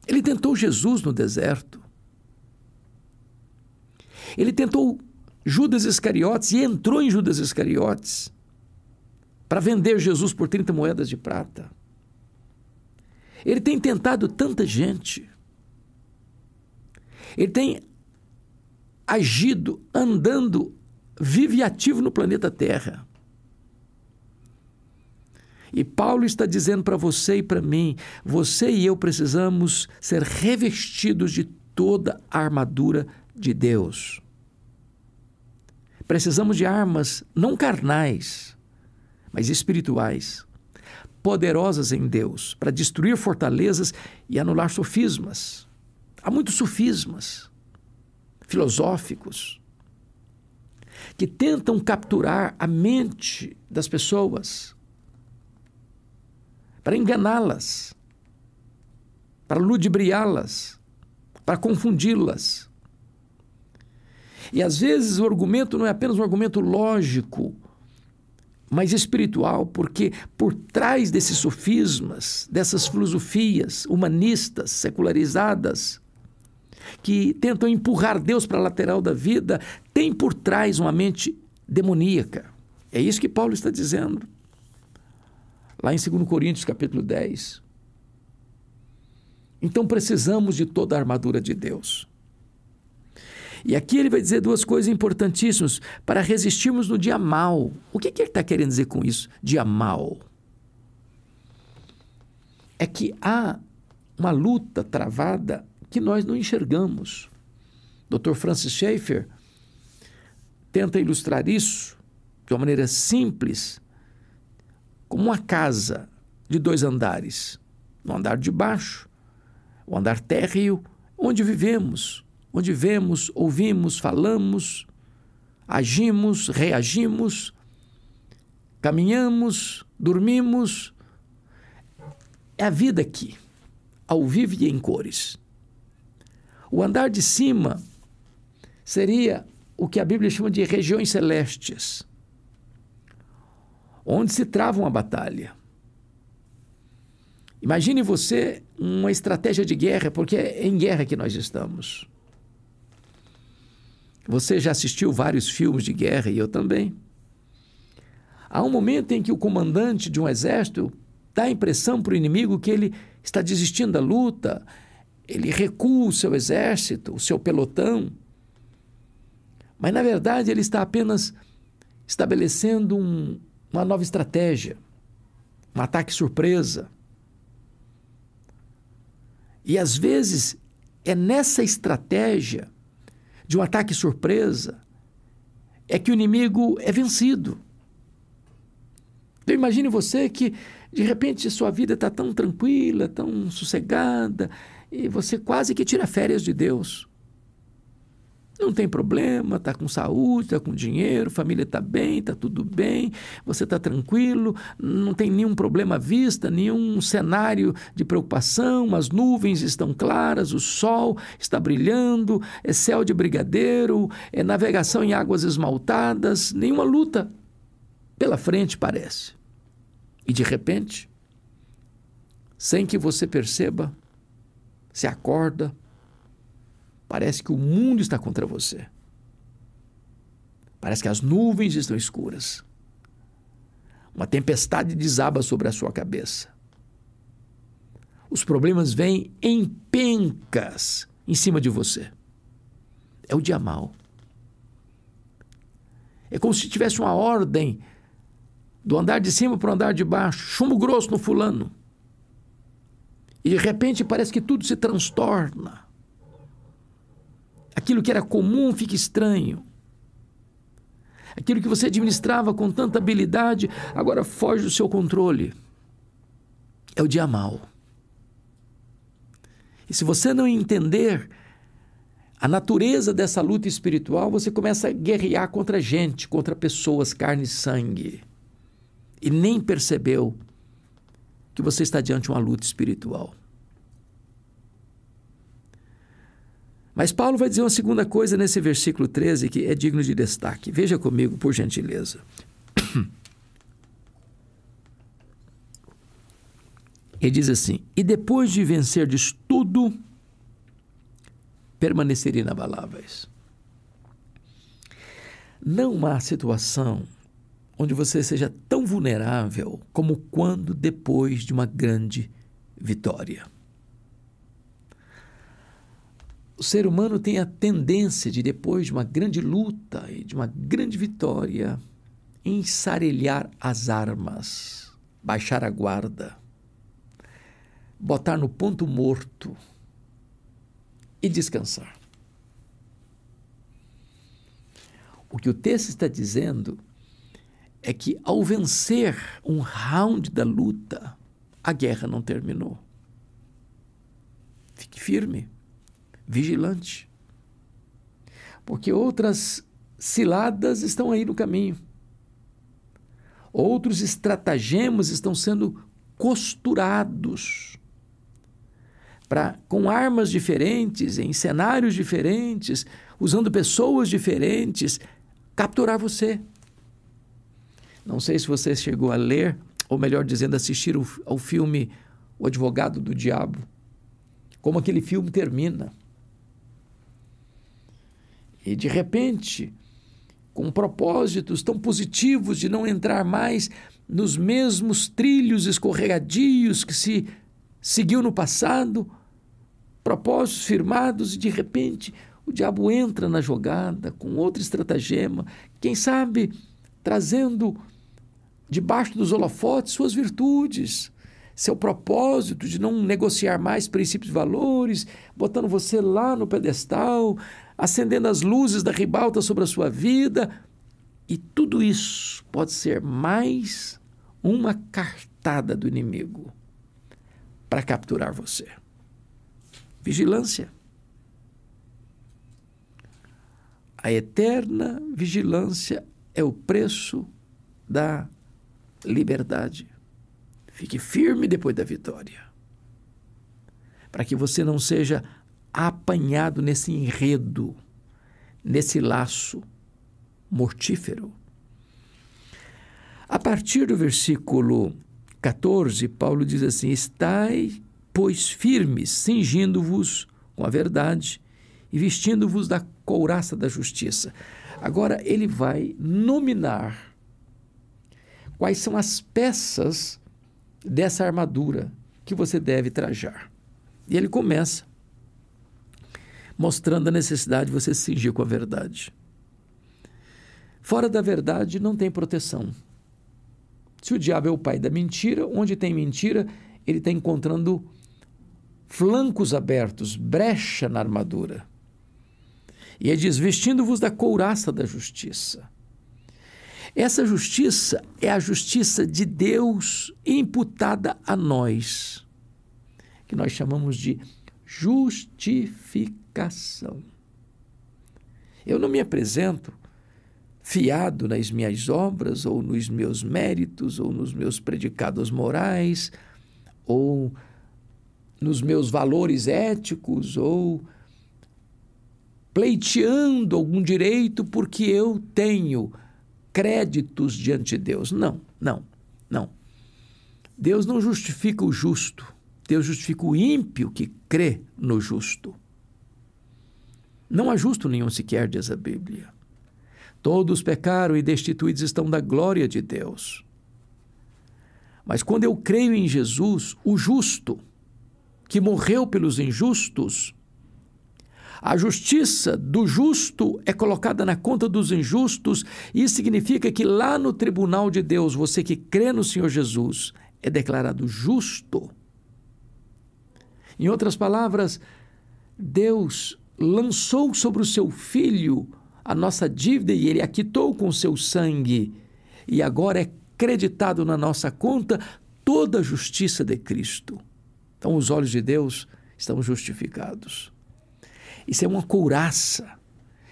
S2: Ele tentou Jesus no deserto. Ele tentou Judas Iscariotes e entrou em Judas Iscariotes para vender Jesus por 30 moedas de prata. Ele tem tentado tanta gente. Ele tem agido, andando, vivo e ativo no planeta Terra. E Paulo está dizendo para você e para mim, você e eu precisamos ser revestidos de toda a armadura de Deus. Precisamos de armas não carnais, mas espirituais, poderosas em Deus, para destruir fortalezas e anular sofismas. Há muitos sofismas filosóficos que tentam capturar a mente das pessoas para enganá-las, para ludibriá-las, para confundi-las. E às vezes o argumento não é apenas um argumento lógico, mas espiritual, porque por trás desses sofismas, dessas filosofias humanistas, secularizadas, que tentam empurrar Deus para a lateral da vida, tem por trás uma mente demoníaca. É isso que Paulo está dizendo, lá em 2 Coríntios capítulo 10. Então precisamos de toda a armadura de Deus. E aqui ele vai dizer duas coisas importantíssimas para resistirmos no dia mau. O que ele está querendo dizer com isso? Dia mau. É que há uma luta travada que nós não enxergamos. Dr. Francis Schaeffer tenta ilustrar isso de uma maneira simples, como uma casa de 2 andares. No andar de baixo, o andar térreo, onde vivemos, onde vemos, ouvimos, falamos, agimos, reagimos, caminhamos, dormimos. É a vida aqui, ao vivo e em cores. O andar de cima seria o que a Bíblia chama de regiões celestes, onde se trava uma batalha. Imagine você uma estratégia de guerra, porque é em guerra que nós estamos. Você já assistiu vários filmes de guerra, e eu também. Há um momento em que o comandante de um exército dá a impressão para o inimigo que ele está desistindo da luta, ele recua o seu exército, o seu pelotão, mas na verdade ele está apenas estabelecendo uma nova estratégia, um ataque surpresa. E às vezes é nessa estratégia de um ataque surpresa é que o inimigo é vencido. Então imagine você que de repente sua vida está tão tranquila, tão sossegada, e você quase que tira férias de Deus. Não tem problema, está com saúde, está com dinheiro, família está bem, está tudo bem, você está tranquilo, não tem nenhum problema à vista, nenhum cenário de preocupação, as nuvens estão claras, o sol está brilhando, é céu de brigadeiro, é navegação em águas esmaltadas, nenhuma luta pela frente parece. E de repente, sem que você perceba, se acorda, parece que o mundo está contra você. Parece que as nuvens estão escuras. Uma tempestade desaba sobre a sua cabeça. Os problemas vêm em pencas em cima de você. É o dia mau. É como se tivesse uma ordem do andar de cima para o andar de baixo. Chumbo grosso no fulano. E de repente parece que tudo se transtorna. Aquilo que era comum fica estranho. Aquilo que você administrava com tanta habilidade, agora foge do seu controle. É o dia mau. E se você não entender a natureza dessa luta espiritual, você começa a guerrear contra gente, contra pessoas, carne e sangue. E nem percebeu que você está diante de uma luta espiritual. Mas Paulo vai dizer uma segunda coisa nesse versículo 13 que é digno de destaque. Veja comigo, por gentileza. Ele diz assim: e depois de vencerdes tudo, permanecerem inabaláveis. Não há situação onde você seja tão vulnerável como quando depois de uma grande vitória. O ser humano tem a tendência de, depois de uma grande luta e de uma grande vitória, ensarelhar as armas, baixar a guarda, botar no ponto morto e descansar. O que o texto está dizendo é que, ao vencer um round da luta, a guerra não terminou. Fique firme, vigilante, porque outras ciladas estão aí no caminho. Outros estratagemas estão sendo costurados para, com armas diferentes, em cenários diferentes, usando pessoas diferentes, capturar você. Não sei se você chegou a ler, ou melhor dizendo, assistir ao filme O Advogado do Diabo. Como aquele filme termina. E, de repente, com propósitos tão positivos de não entrar mais nos mesmos trilhos escorregadios que se seguiu no passado, propósitos firmados, e, de repente, o diabo entra na jogada com outro estratagema, quem sabe trazendo debaixo dos holofotes suas virtudes, seu propósito de não negociar mais princípios e valores, botando você lá no pedestal, acendendo as luzes da ribalta sobre a sua vida. E tudo isso pode ser mais uma cartada do inimigo para capturar você. Vigilância. A eterna vigilância é o preço da liberdade. Fique firme depois da vitória, para que você não seja apanhado nesse enredo, nesse laço mortífero. A partir do versículo 14, Paulo diz assim: estai, pois, firmes, cingindo-vos com a verdade e vestindo-vos da couraça da justiça. Agora ele vai nominar quais são as peças dessa armadura que você deve trajar. E ele começa mostrando a necessidade de você se cingir com a verdade. Fora da verdade não tem proteção. Se o diabo é o pai da mentira, onde tem mentira, ele está encontrando flancos abertos, brecha na armadura. E ele diz: vestindo-vos da couraça da justiça. Essa justiça é a justiça de Deus imputada a nós, que nós chamamos de justificação. Eu não me apresento fiado nas minhas obras, ou nos meus méritos, ou nos meus predicados morais, ou nos meus valores éticos, ou pleiteando algum direito porque eu tenho créditos diante de Deus. Não. Deus não justifica o justo, Deus justifica o ímpio que crê no justo. Não há justo nenhum sequer, diz a Bíblia. Todos pecaram e destituídos estão da glória de Deus. Mas quando eu creio em Jesus, o justo, que morreu pelos injustos, a justiça do justo é colocada na conta dos injustos, e isso significa que lá no tribunal de Deus, você que crê no Senhor Jesus é declarado justo. Em outras palavras, Deus lançou sobre o seu Filho a nossa dívida e Ele a quitou com o seu sangue, e agora é creditado na nossa conta toda a justiça de Cristo. Então, os olhos de Deus estão justificados. Isso é uma couraça.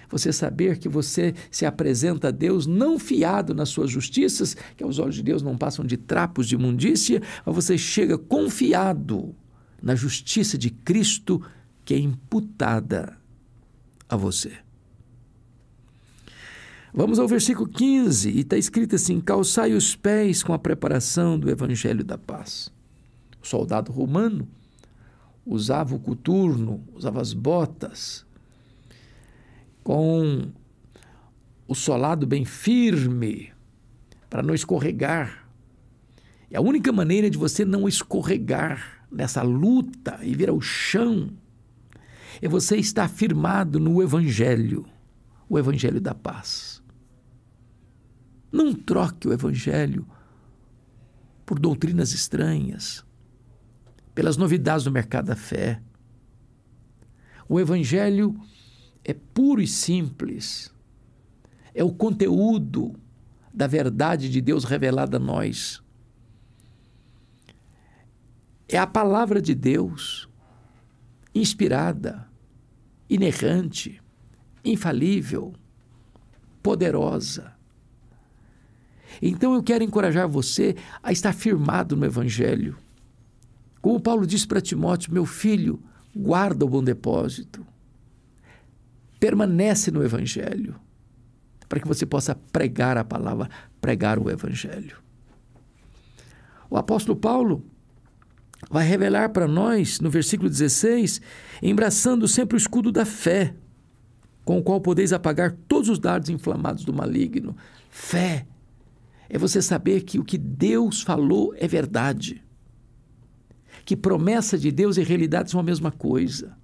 S2: Você saber que você se apresenta a Deus não fiado nas suas justiças, que aos olhos de Deus não passam de trapos de imundícia, mas você chega confiado na justiça de Cristo que é imputada a você. Vamos ao versículo 15, e está escrito assim: calçai os pés com a preparação do evangelho da paz. O soldado romano usava o coturno, usava as botas, com o solado bem firme, para não escorregar. E a única maneira de você não escorregar nessa luta e vir ao chão é você estar firmado no Evangelho, o Evangelho da paz. Não troque o Evangelho por doutrinas estranhas, pelas novidades do mercado da fé. O Evangelho é puro e simples, é o conteúdo da verdade de Deus revelada a nós. É a palavra de Deus, inspirada, inerrante, infalível, poderosa. Então eu quero encorajar você a estar firmado no Evangelho. Como Paulo disse para Timóteo: meu filho, guarda o bom depósito. Permanece no Evangelho, para que você possa pregar a palavra, pregar o Evangelho. O apóstolo Paulo vai revelar para nós, no versículo 16, embraçando sempre o escudo da fé, com o qual podeis apagar todos os dardos inflamados do maligno. Fé é você saber que o que Deus falou é verdade, que promessa de Deus e realidade são a mesma coisa.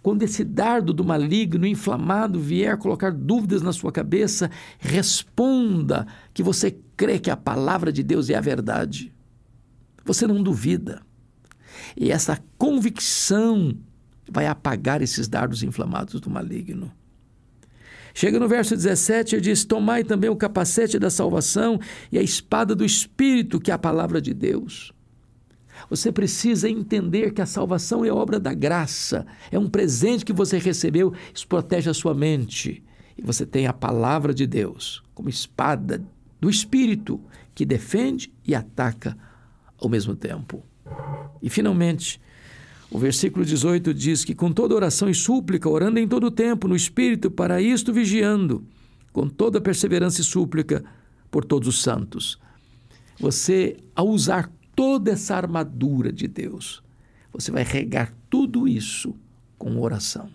S2: Quando esse dardo do maligno inflamado vier colocar dúvidas na sua cabeça, responda que você crê que a palavra de Deus é a verdade. Você não duvida. E essa convicção vai apagar esses dardos inflamados do maligno. Chega no verso 17 e diz: tomai também o capacete da salvação e a espada do Espírito, que é a palavra de Deus. Você precisa entender que a salvação é obra da graça, é um presente que você recebeu, isso protege a sua mente. E você tem a palavra de Deus como espada do Espírito, que defende e ataca ao mesmo tempo. E finalmente, o versículo 18 diz que com toda oração e súplica, orando em todo o tempo no Espírito, para isto vigiando, com toda perseverança e súplica por todos os santos. Você, ao usar toda essa armadura de Deus, você vai regar tudo isso com oração.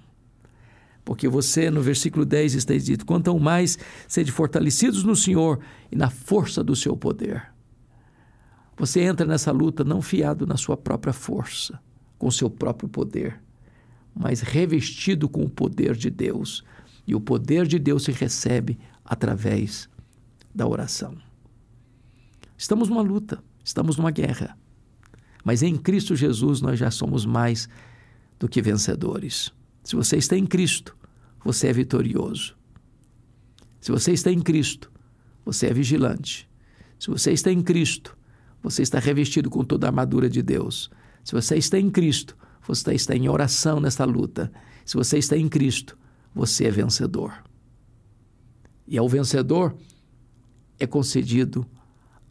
S2: Porque você, no versículo 10 está dito: quanto ao mais, sede fortalecidos no Senhor e na força do seu poder. Você entra nessa luta não fiado na sua própria força, com o seu próprio poder, mas revestido com o poder de Deus. E o poder de Deus se recebe através da oração. Estamos numa luta, estamos numa guerra, mas em Cristo Jesus nós já somos mais do que vencedores. Se você está em Cristo, você é vitorioso. Se você está em Cristo, você é vigilante. Se você está em Cristo, você está revestido com toda a armadura de Deus. Se você está em Cristo, você está em oração nesta luta. Se você está em Cristo, você é vencedor. E ao vencedor é concedido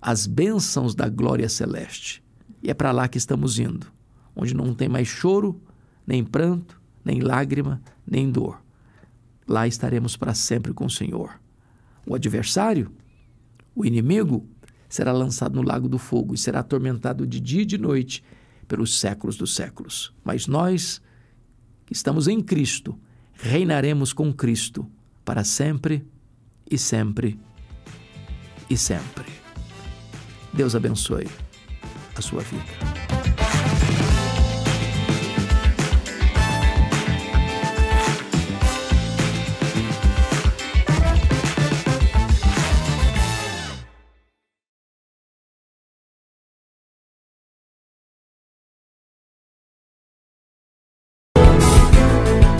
S2: as bênçãos da glória celeste. E é para lá que estamos indo, onde não tem mais choro, nem pranto, nem lágrima, nem dor. Lá estaremos para sempre com o Senhor. O adversário, o inimigo, será lançado no lago do fogo e será atormentado de dia e de noite pelos séculos dos séculos. Mas nós, que estamos em Cristo, reinaremos com Cristo para sempre e sempre e sempre. Deus abençoe a sua vida.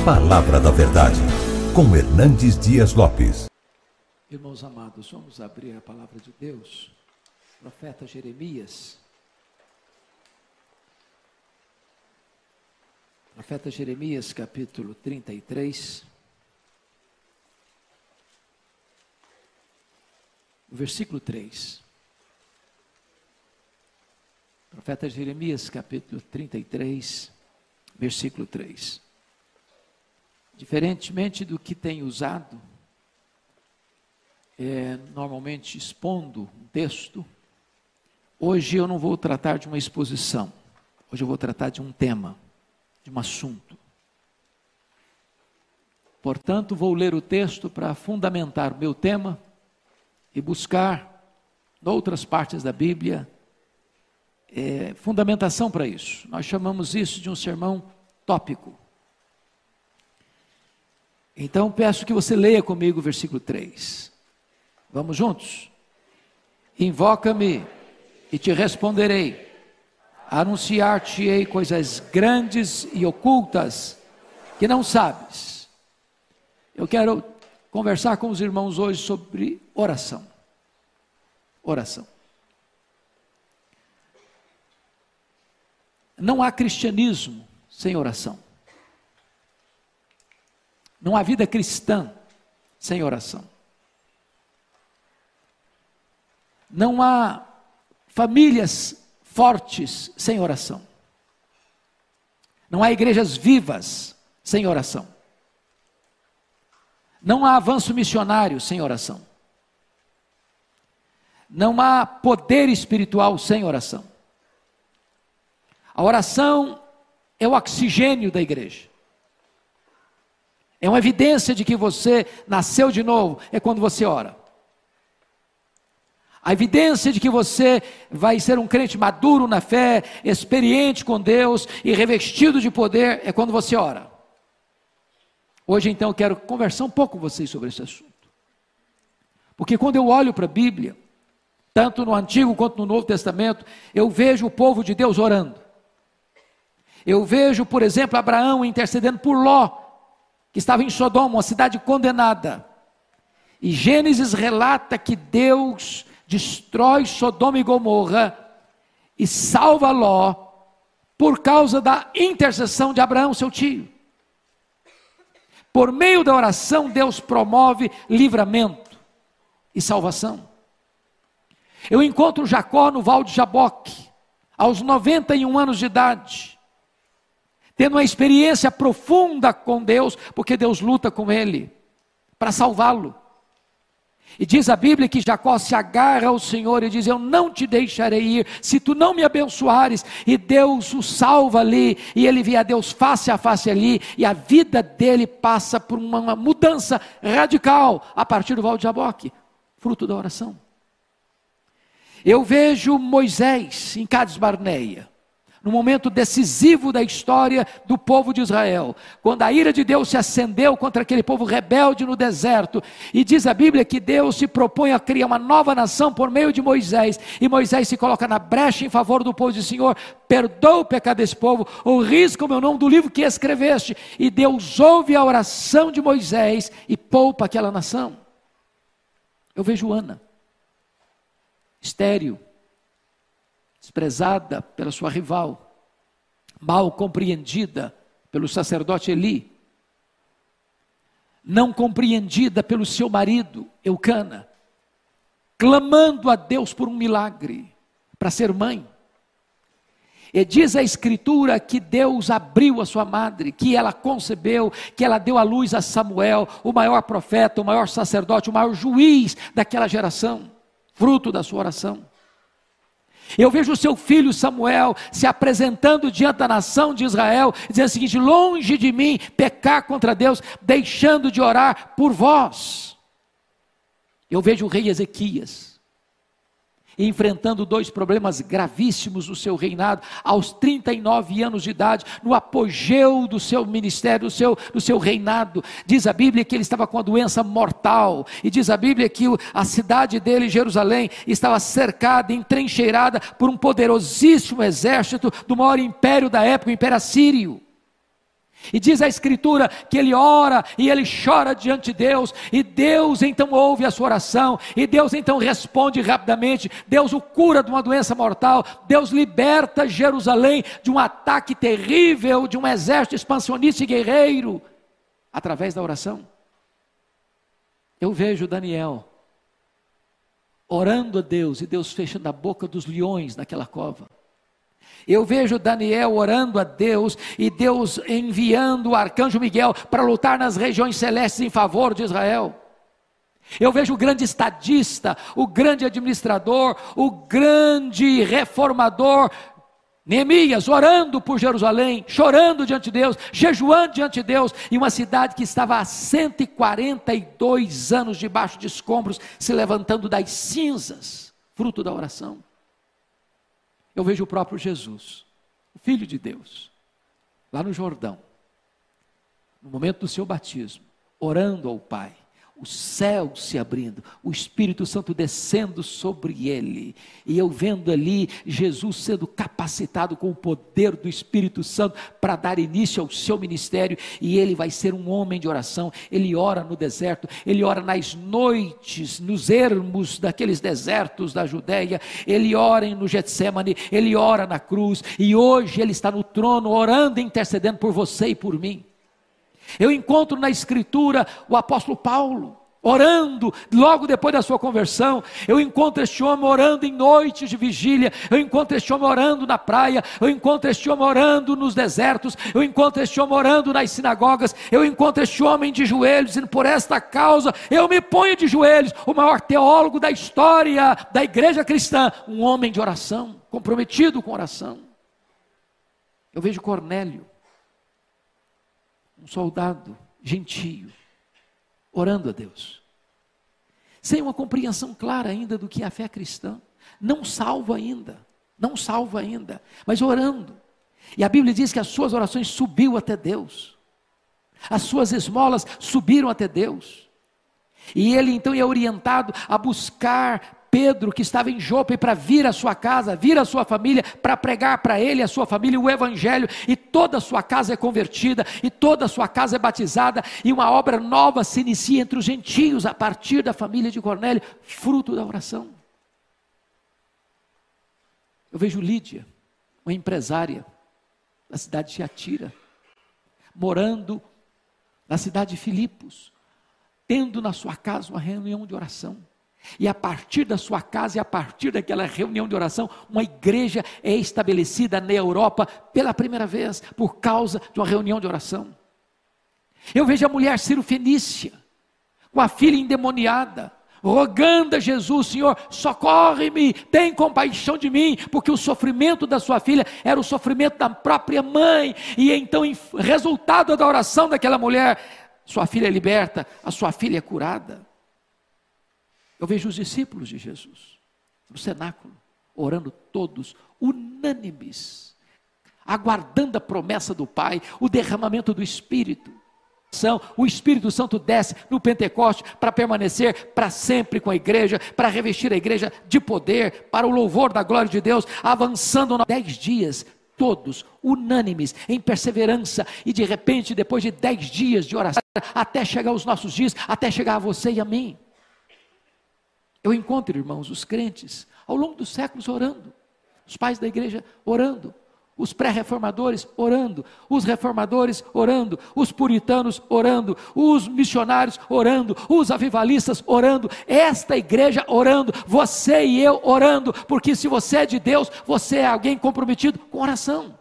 S1: Palavra da Verdade, com Hernandes Dias Lopes.
S2: Irmãos amados, vamos abrir a palavra de Deus. Profeta Jeremias. Profeta Jeremias, capítulo 33. Versículo 3. Profeta Jeremias, capítulo 33, versículo 3. Diferentemente do que tem usado, normalmente expondo um texto, hoje eu não vou tratar de uma exposição, hoje eu vou tratar de um tema, de um assunto. Portanto, vou ler o texto para fundamentar o meu tema e buscar, em outras partes da Bíblia, fundamentação para isso. Nós chamamos isso de um sermão tópico. Então, peço que você leia comigo o versículo 3. Vamos juntos? Invoca-me e te responderei. Anunciar-te-ei coisas grandes e ocultas que não sabes. Eu quero conversar com os irmãos hoje sobre oração. Oração. Não há cristianismo sem oração. Não há vida cristã sem oração. Não há famílias fortes sem oração. Não há igrejas vivas sem oração. Não há avanço missionário sem oração. Não há poder espiritual sem oração. A oração é o oxigênio da igreja. É uma evidência de que você nasceu de novo, é quando você ora. A evidência de que você vai ser um crente maduro na fé, experiente com Deus e revestido de poder, é quando você ora. Hoje então eu quero conversar um pouco com vocês sobre esse assunto. Porque quando eu olho para a Bíblia, tanto no Antigo quanto no Novo Testamento, eu vejo o povo de Deus orando. Eu vejo, por exemplo, Abraão intercedendo por Ló, que estava em Sodoma, uma cidade condenada. E Gênesis relata que Deus destrói Sodoma e Gomorra e salva Ló por causa da intercessão de Abraão, seu tio. Por meio da oração, Deus promove livramento e salvação. Eu encontro Jacó no Val de Jaboque, aos 91 anos de idade, tendo uma experiência profunda com Deus, porque Deus luta com ele, para salvá-lo. E diz a Bíblia que Jacó se agarra ao Senhor e diz: eu não te deixarei ir, se tu não me abençoares. E Deus o salva ali, e ele vê a Deus face a face ali, e a vida dele passa por uma mudança radical, a partir do Val de Jaboque, fruto da oração. Eu vejo Moisés em Cades Barneia, no momento decisivo da história do povo de Israel, quando a ira de Deus se acendeu contra aquele povo rebelde no deserto, e diz a Bíblia que Deus se propõe a criar uma nova nação por meio de Moisés, e Moisés se coloca na brecha em favor do povo e diz: Senhor, perdoa o pecado desse povo, ou risca o meu nome do livro que escreveste, e Deus ouve a oração de Moisés e poupa aquela nação. Eu vejo Ana, estéril, desprezada pela sua rival, mal compreendida pelo sacerdote Eli. não compreendida pelo seu marido, Eucana, clamando a Deus por um milagre, para ser mãe. E diz a Escritura que Deus abriu a sua madre, que ela concebeu, que ela deu à luz a Samuel, o maior profeta, o maior sacerdote, o maior juiz daquela geração, fruto da sua oração. Eu vejo o seu filho Samuel se apresentando diante da nação de Israel, dizendo o seguinte: longe de mim pecar contra Deus, deixando de orar por vós. Eu vejo o rei Ezequias enfrentando dois problemas gravíssimos no seu reinado, aos 39 anos de idade, no apogeu do seu ministério, do seu reinado. Diz a Bíblia que ele estava com a doença mortal, e diz a Bíblia que a cidade dele, Jerusalém, estava cercada, entrincheirada por um poderosíssimo exército do maior império da época, o Império Assírio. E diz a Escritura que ele ora e ele chora diante de Deus, e Deus então ouve a sua oração, e Deus então responde rapidamente. Deus o cura de uma doença mortal, Deus liberta Jerusalém de um ataque terrível, de um exército expansionista e guerreiro, através da oração. Eu vejo Daniel orando a Deus, e Deus fechando a boca dos leões naquela cova. Eu vejo Daniel orando a Deus, e Deus enviando o arcanjo Miguel para lutar nas regiões celestes em favor de Israel. Eu vejo o grande estadista, o grande administrador, o grande reformador Neemias orando por Jerusalém, chorando diante de Deus, jejuando diante de Deus, e uma cidade que estava há 142 anos debaixo de escombros, se levantando das cinzas, fruto da oração. Eu vejo o próprio Jesus, o Filho de Deus, lá no Jordão, no momento do seu batismo, orando ao Pai, o céu se abrindo, o Espírito Santo descendo sobre ele, e eu vendo ali Jesus sendo capacitado com o poder do Espírito Santo para dar início ao seu ministério, e ele vai ser um homem de oração. Ele ora no deserto, ele ora nas noites, nos ermos daqueles desertos da Judéia, ele ora no Getsêmani, ele ora na cruz, e hoje ele está no trono orando e intercedendo por você e por mim. Eu encontro na Escritura o apóstolo Paulo orando logo depois da sua conversão. Eu encontro este homem orando em noites de vigília. Eu encontro este homem orando na praia. Eu encontro este homem orando nos desertos. Eu encontro este homem orando nas sinagogas. Eu encontro este homem de joelhos, dizendo: por esta causa eu me ponho de joelhos. O maior teólogo da história da igreja cristã, um homem de oração, comprometido com oração. Eu vejo Cornélio, um soldado gentio, orando a Deus, sem uma compreensão clara ainda do que é a fé cristã, não salvo ainda, mas orando. E a Bíblia diz que as suas orações subiu até Deus, as suas esmolas subiram até Deus, e ele então é orientado a buscar Pedro, que estava em Jope, para vir à sua casa, vir à sua família, para pregar para ele e a sua família o Evangelho, e toda a sua casa é convertida, e toda a sua casa é batizada, e uma obra nova se inicia entre os gentios, a partir da família de Cornélio, fruto da oração. Eu vejo Lídia, uma empresária da cidade de Tiatira, morando na cidade de Filipos, tendo na sua casa uma reunião de oração. E a partir da sua casa e a partir daquela reunião de oração, uma igreja é estabelecida na Europa pela primeira vez, por causa de uma reunião de oração. Eu vejo a mulher Cirofenícia, com a filha endemoniada, rogando a Jesus: Senhor, socorre-me, tem compaixão de mim, porque o sofrimento da sua filha era o sofrimento da própria mãe, e então, resultado da oração daquela mulher, sua filha é liberta, a sua filha é curada. Eu vejo os discípulos de Jesus, no cenáculo, orando todos, unânimes, aguardando a promessa do Pai, o derramamento do Espírito. O Espírito Santo desce no Pentecoste para permanecer para sempre com a igreja, para revestir a igreja de poder, para o louvor da glória de Deus, avançando 10 dias, todos unânimes, em perseverança, e de repente, depois de 10 dias de oração, até chegar aos nossos dias, até chegar a você e a mim. Eu encontro, irmãos, os crentes, ao longo dos séculos orando, os pais da igreja orando, Os pré-reformadores orando, os reformadores orando, os puritanos orando, os missionários orando, os avivalistas orando, esta igreja orando, você e eu orando, porque se você é de Deus, você é alguém comprometido com oração.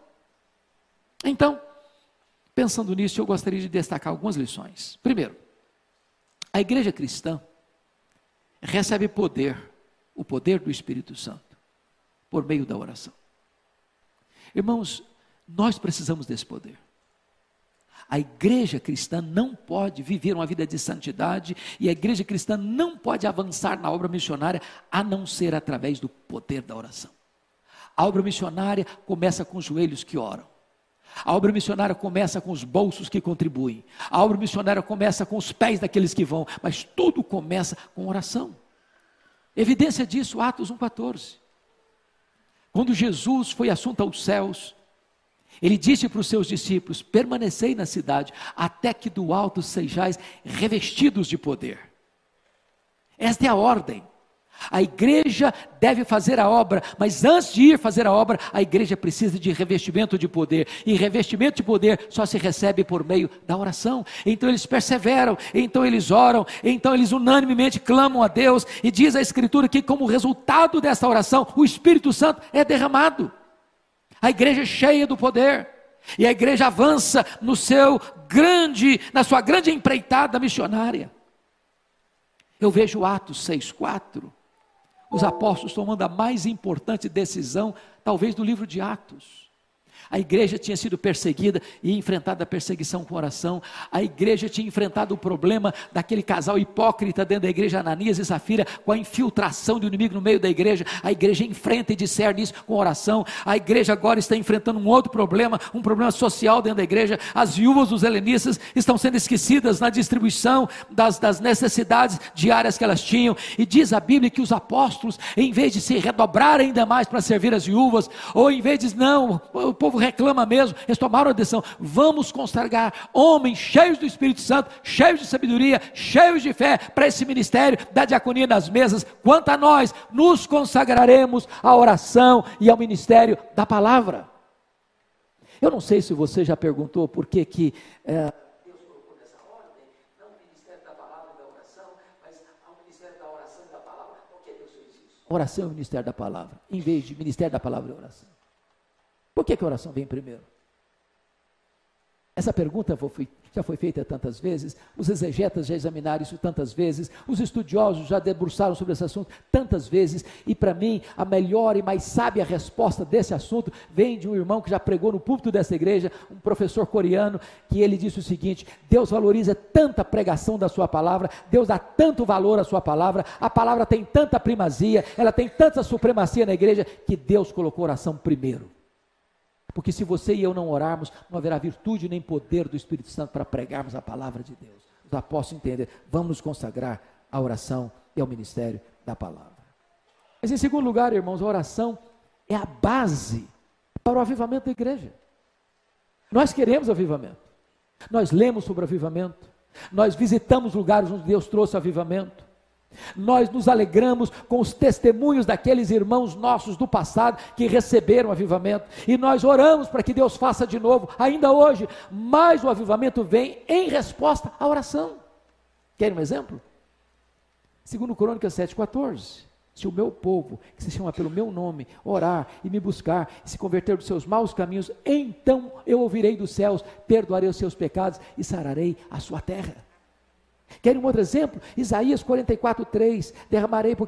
S2: Então, pensando nisso, eu gostaria de destacar algumas lições. Primeiro, a igreja cristã recebe poder, o poder do Espírito Santo, por meio da oração. Irmãos, nós precisamos desse poder. A igreja cristã não pode viver uma vida de santidade e a igreja cristã não pode avançar na obra missionária a não ser através do poder da oração. A obra missionária começa com os joelhos que oram. A obra missionária começa com os bolsos que contribuem. A obra missionária começa com os pés daqueles que vão, mas tudo começa com oração. Evidência disso, Atos 1,14. Quando Jesus foi assunto aos céus, ele disse para os seus discípulos: permanecei na cidade, até que do alto sejais revestidos de poder. Esta é a ordem. A igreja deve fazer a obra, mas antes de ir fazer a obra, a igreja precisa de revestimento de poder, e revestimento de poder só se recebe por meio da oração. Então eles perseveram, então eles oram, então eles unanimemente clamam a Deus, e diz a Escritura que como resultado dessa oração, o Espírito Santo é derramado. A igreja é cheia do poder, e a igreja avança na sua grande empreitada missionária. Eu vejo Atos 6,4, os apóstolos tomando a mais importante decisão, talvez do livro de Atos. A igreja tinha sido perseguida e enfrentado a perseguição com oração. A igreja tinha enfrentado o problema daquele casal hipócrita dentro da igreja, Ananias e Safira, com a infiltração do inimigo no meio da igreja. A igreja enfrenta e discerne isso com oração. A igreja agora está enfrentando um outro problema, um problema social dentro da igreja. As viúvas dos helenistas estão sendo esquecidas na distribuição das necessidades diárias que elas tinham. E diz a Bíblia que os apóstolos, em vez de se redobrar ainda mais para servir as viúvas, ou em vez de, não, o povo reclama mesmo, eles tomaram a decisão: vamos consagrar homens cheios do Espírito Santo, cheios de sabedoria, cheios de fé, para esse ministério da diaconia nas mesas. Quanto a nós, nos consagraremos à oração e ao ministério da palavra. Eu não sei se você já perguntou por que Deus colocou nessa ordem, não o ministério da palavra e da oração, mas ao ministério da oração e da palavra. Por que Deus fez isso? Oração e o ministério da palavra, em vez de ministério da palavra e oração. Por que a oração vem primeiro? Essa pergunta já foi feita tantas vezes, os exegetas já examinaram isso tantas vezes, os estudiosos já debruçaram sobre esse assunto tantas vezes, e para mim, a melhor e mais sábia resposta desse assunto vem de um irmão que já pregou no púlpito dessa igreja, um professor coreano, que ele disse o seguinte: Deus valoriza tanta pregação da sua palavra, Deus dá tanto valor à sua palavra, a palavra tem tanta primazia, ela tem tanta supremacia na igreja, que Deus colocou a oração primeiro. Porque se você e eu não orarmos, não haverá virtude nem poder do Espírito Santo para pregarmos a palavra de Deus. Os apóstolos entendem, vamos nos consagrar à oração e ao ministério da palavra. Mas em segundo lugar, irmãos, a oração é a base para o avivamento da igreja. Nós queremos avivamento, nós lemos sobre avivamento, nós visitamos lugares onde Deus trouxe avivamento, nós nos alegramos com os testemunhos daqueles irmãos nossos do passado que receberam avivamento, e nós oramos para que Deus faça de novo, ainda hoje, mas o avivamento vem em resposta à oração. Querem um exemplo? 2 Crônicas 7,14, se o meu povo, que se chama pelo meu nome, orar e me buscar, e se converter dos seus maus caminhos, então eu ouvirei dos céus, perdoarei os seus pecados e sararei a sua terra. Querem um outro exemplo? Isaías 44,3,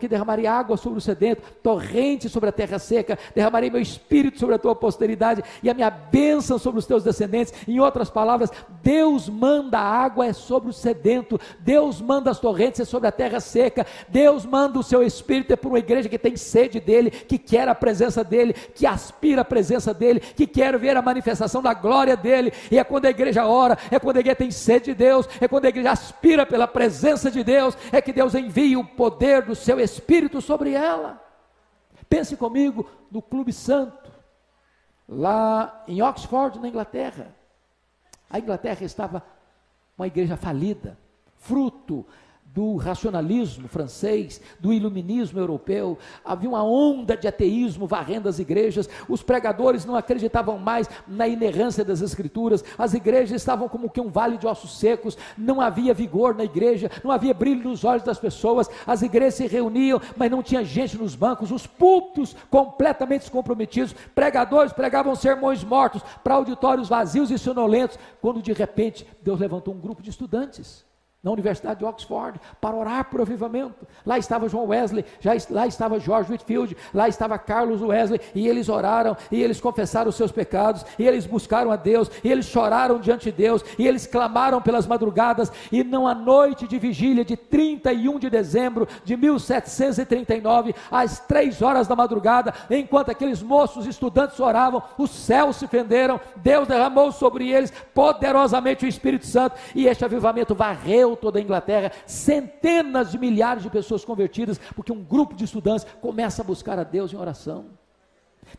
S2: derramarei água sobre o sedento, torrente sobre a terra seca, derramarei meu espírito sobre a tua posteridade, e a minha bênção sobre os teus descendentes. Em outras palavras, Deus manda a água sobre o sedento, Deus manda as torrentes sobre a terra seca, Deus manda o seu espírito para uma igreja que tem sede dele, que quer a presença dele, que aspira a presença dele, que quer ver a manifestação da glória dele. E é quando a igreja ora, é quando a igreja tem sede de Deus, é quando a igreja aspira pela presença de Deus, é que Deus envia o poder do seu Espírito sobre ela. Pense comigo no Clube Santo, lá em Oxford, na Inglaterra. A Inglaterra estava uma igreja falida, fruto do racionalismo francês, do iluminismo europeu. Havia uma onda de ateísmo varrendo as igrejas. Os pregadores não acreditavam mais na inerrância das escrituras. As igrejas estavam como que um vale de ossos secos. Não havia vigor na igreja, não havia brilho nos olhos das pessoas. As igrejas se reuniam, mas não tinha gente nos bancos. Os púlpitos completamente descomprometidos. Pregadores pregavam sermões mortos para auditórios vazios e sonolentos, quando de repente Deus levantou um grupo de estudantes na Universidade de Oxford, para orar por avivamento. Lá estava John Wesley, lá estava George Whitefield, lá estava Carlos Wesley, e eles oraram, e eles confessaram os seus pecados, e eles buscaram a Deus, e eles choraram diante de Deus, e eles clamaram pelas madrugadas, e numa noite de vigília de 31 de dezembro de 1739, às 3 horas da madrugada, enquanto aqueles moços estudantes oravam, os céus se fenderam, Deus derramou sobre eles poderosamente o Espírito Santo, e este avivamento varreu toda a Inglaterra, centenas de milhares de pessoas convertidas, porque um grupo de estudantes começa a buscar a Deus em oração.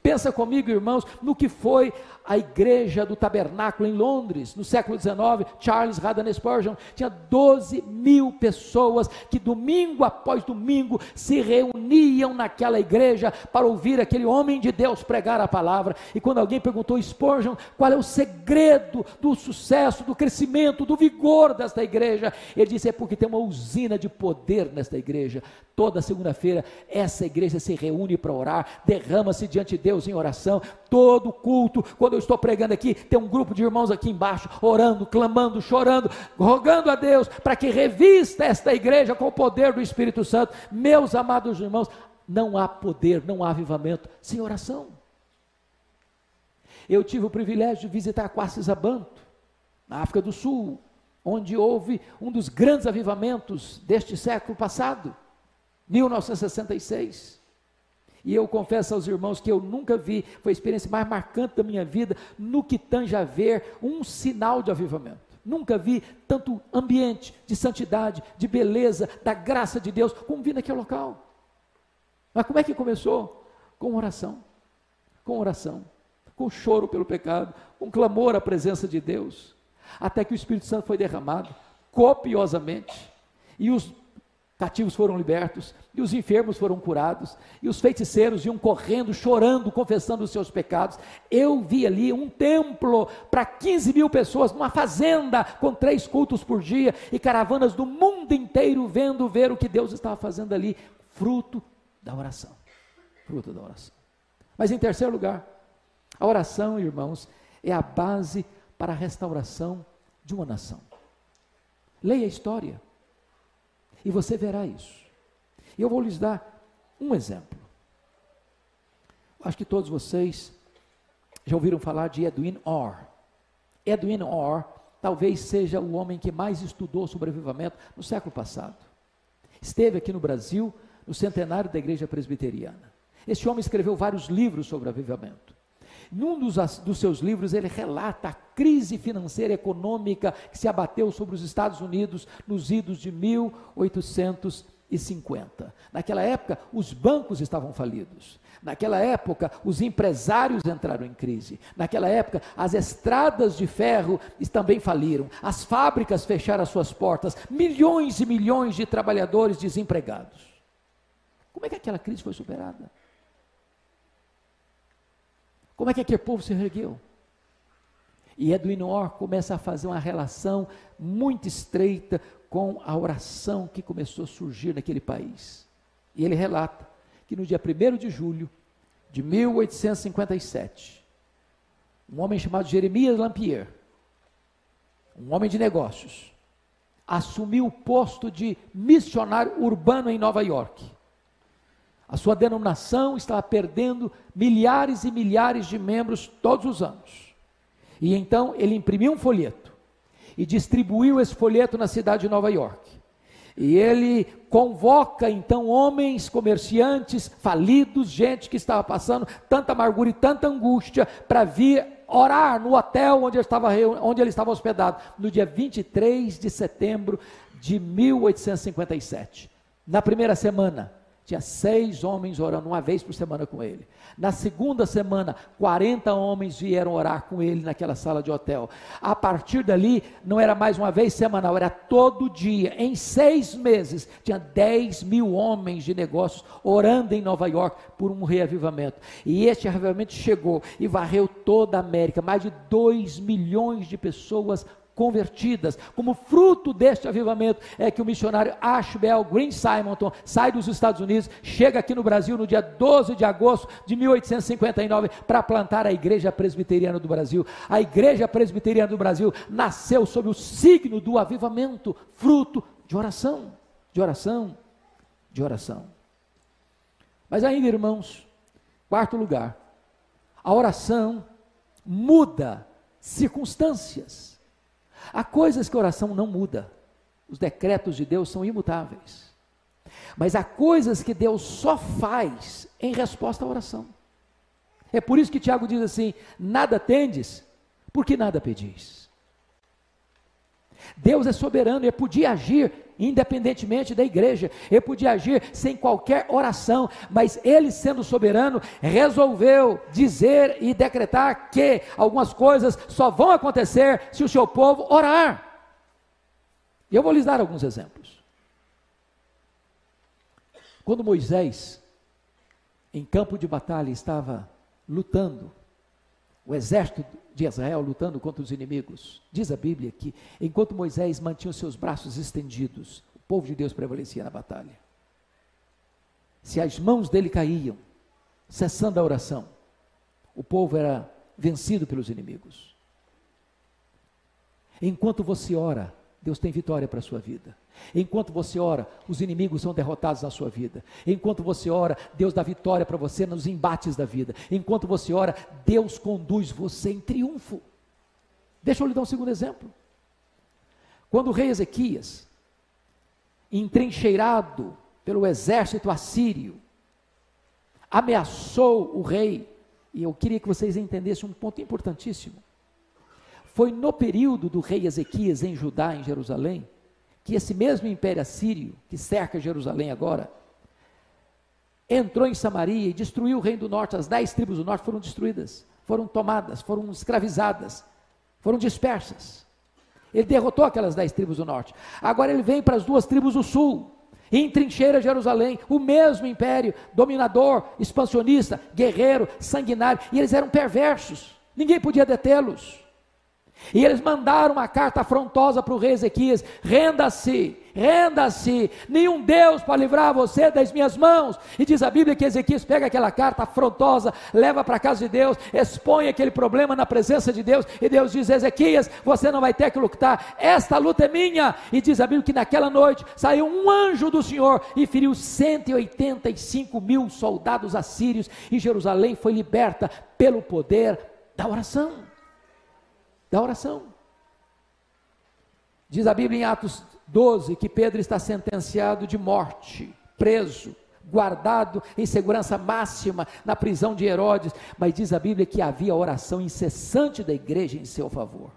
S2: Pensa comigo, irmãos, no que foi a igreja do tabernáculo em Londres, no século XIX. Charles Haddon Spurgeon tinha 12 mil pessoas que domingo após domingo se reuniam naquela igreja para ouvir aquele homem de Deus pregar a palavra. E quando alguém perguntou a Spurgeon qual é o segredo do sucesso, do crescimento, do vigor desta igreja, ele disse: é porque tem uma usina de poder nesta igreja. Toda segunda-feira essa igreja se reúne para orar, derrama-se diante de Deus em oração. Todo culto, quando eu estou pregando aqui, tem um grupo de irmãos aqui embaixo, orando, clamando, chorando, rogando a Deus para que revista esta igreja com o poder do Espírito Santo. Meus amados irmãos, não há poder, não há avivamento sem oração. Eu tive o privilégio de visitar Quacis-Abanto, na África do Sul, onde houve um dos grandes avivamentos deste século passado, 1966, e eu confesso aos irmãos que eu nunca vi, foi a experiência mais marcante da minha vida, no que tange a ver um sinal de avivamento. Nunca vi tanto ambiente de santidade, de beleza, da graça de Deus, como vi naquele local. Mas como é que começou? Com oração, com choro pelo pecado, com clamor à presença de Deus, até que o Espírito Santo foi derramado, copiosamente, e os cativos foram libertos, e os enfermos foram curados, e os feiticeiros iam correndo, chorando, confessando os seus pecados. Eu vi ali um templo para 15 mil pessoas, numa fazenda, com 3 cultos por dia, e caravanas do mundo inteiro vendo ver o que Deus estava fazendo ali, fruto da oração. Mas em terceiro lugar, a oração, irmãos, é a base para a restauração de uma nação. Leia a história, e você verá isso. E eu vou lhes dar um exemplo. Acho que todos vocês já ouviram falar de Edwin Orr. Edwin Orr talvez seja o homem que mais estudou sobre avivamento no século passado. Esteve aqui no Brasil, no centenário da Igreja Presbiteriana. Este homem escreveu vários livros sobre avivamento. Num dos seus livros ele relata a crise financeira e econômica que se abateu sobre os Estados Unidos nos idos de 1850. Naquela época os bancos estavam falidos, naquela época os empresários entraram em crise, naquela época as estradas de ferro também faliram, as fábricas fecharam as suas portas, milhões e milhões de trabalhadores desempregados. Como é que aquela crise foi superada? Como é que aquele povo se ergueu? E Edwin Orr começa a fazer uma relação muito estreita com a oração que começou a surgir naquele país. E ele relata que no dia 1º de julho de 1857, um homem chamado Jeremias Lampier, um homem de negócios, assumiu o posto de missionário urbano em Nova York. A sua denominação estava perdendo milhares e milhares de membros todos os anos. E então ele imprimiu um folheto e distribuiu esse folheto na cidade de Nova York. E ele convoca então homens, comerciantes, falidos, gente que estava passando tanta amargura e tanta angústia para vir orar no hotel onde ele estava hospedado, no dia 23 de setembro de 1857. Na primeira semana, tinha 6 homens orando uma vez por semana com ele. Na segunda semana, 40 homens vieram orar com ele naquela sala de hotel. A partir dali, não era mais uma vez semanal, era todo dia. Em 6 meses, tinha 10 mil homens de negócios orando em Nova York por um reavivamento. E este reavivamento chegou e varreu toda a América. Mais de 2 milhões de pessoas convertidas. Como fruto deste avivamento é que o missionário Ashbel Green Simonton sai dos Estados Unidos, chega aqui no Brasil no dia 12 de agosto de 1859 para plantar a Igreja Presbiteriana do Brasil. A Igreja Presbiteriana do Brasil nasceu sob o signo do avivamento, fruto de oração, de oração, de oração. Mas ainda, irmãos, quarto lugar, a oração muda circunstâncias. Há coisas que a oração não muda, os decretos de Deus são imutáveis, mas há coisas que Deus só faz em resposta à oração. É por isso que Tiago diz assim: nada tendes, porque nada pedis. Deus é soberano, Ele podia agir independentemente da igreja, Ele podia agir sem qualquer oração, mas Ele, sendo soberano, resolveu dizer e decretar que algumas coisas só vão acontecer se o seu povo orar. E eu vou lhes dar alguns exemplos. Quando Moisés, em campo de batalha, estava lutando, o exército de Israel lutando contra os inimigos, diz a Bíblia que enquanto Moisés mantinha os seus braços estendidos, o povo de Deus prevalecia na batalha. Se as mãos dele caíam, cessando a oração, o povo era vencido pelos inimigos. Enquanto você ora, Deus tem vitória para a sua vida. Enquanto você ora, os inimigos são derrotados na sua vida. Enquanto você ora, Deus dá vitória para você nos embates da vida. Enquanto você ora, Deus conduz você em triunfo. Deixa eu lhe dar um segundo exemplo. Quando o rei Ezequias, entrincheirado pelo exército assírio, ameaçou o rei, e eu queria que vocês entendessem um ponto importantíssimo. Foi no período do rei Ezequias em Judá, em Jerusalém, que esse mesmo império assírio, que cerca Jerusalém agora, entrou em Samaria e destruiu o reino do norte. As 10 tribos do norte foram destruídas, foram tomadas, foram escravizadas, foram dispersas. Ele derrotou aquelas 10 tribos do norte. Agora ele vem para as 2 tribos do sul, e entrincheira Jerusalém, o mesmo império, dominador, expansionista, guerreiro, sanguinário, e eles eram perversos, ninguém podia detê-los. E eles mandaram uma carta afrontosa para o rei Ezequias: renda-se, renda-se, nenhum Deus pode livrar você das minhas mãos. E diz a Bíblia que Ezequias pega aquela carta afrontosa, leva para a casa de Deus, expõe aquele problema na presença de Deus, e Deus diz: Ezequias, você não vai ter que lutar, esta luta é minha. E diz a Bíblia que naquela noite saiu um anjo do Senhor e feriu 185 mil soldados assírios, e Jerusalém foi liberta pelo poder da oração. Da oração. Diz a Bíblia em Atos 12 que Pedro está sentenciado de morte, preso, guardado em segurança máxima na prisão de Herodes, mas diz a Bíblia que havia oração incessante da igreja em seu favor.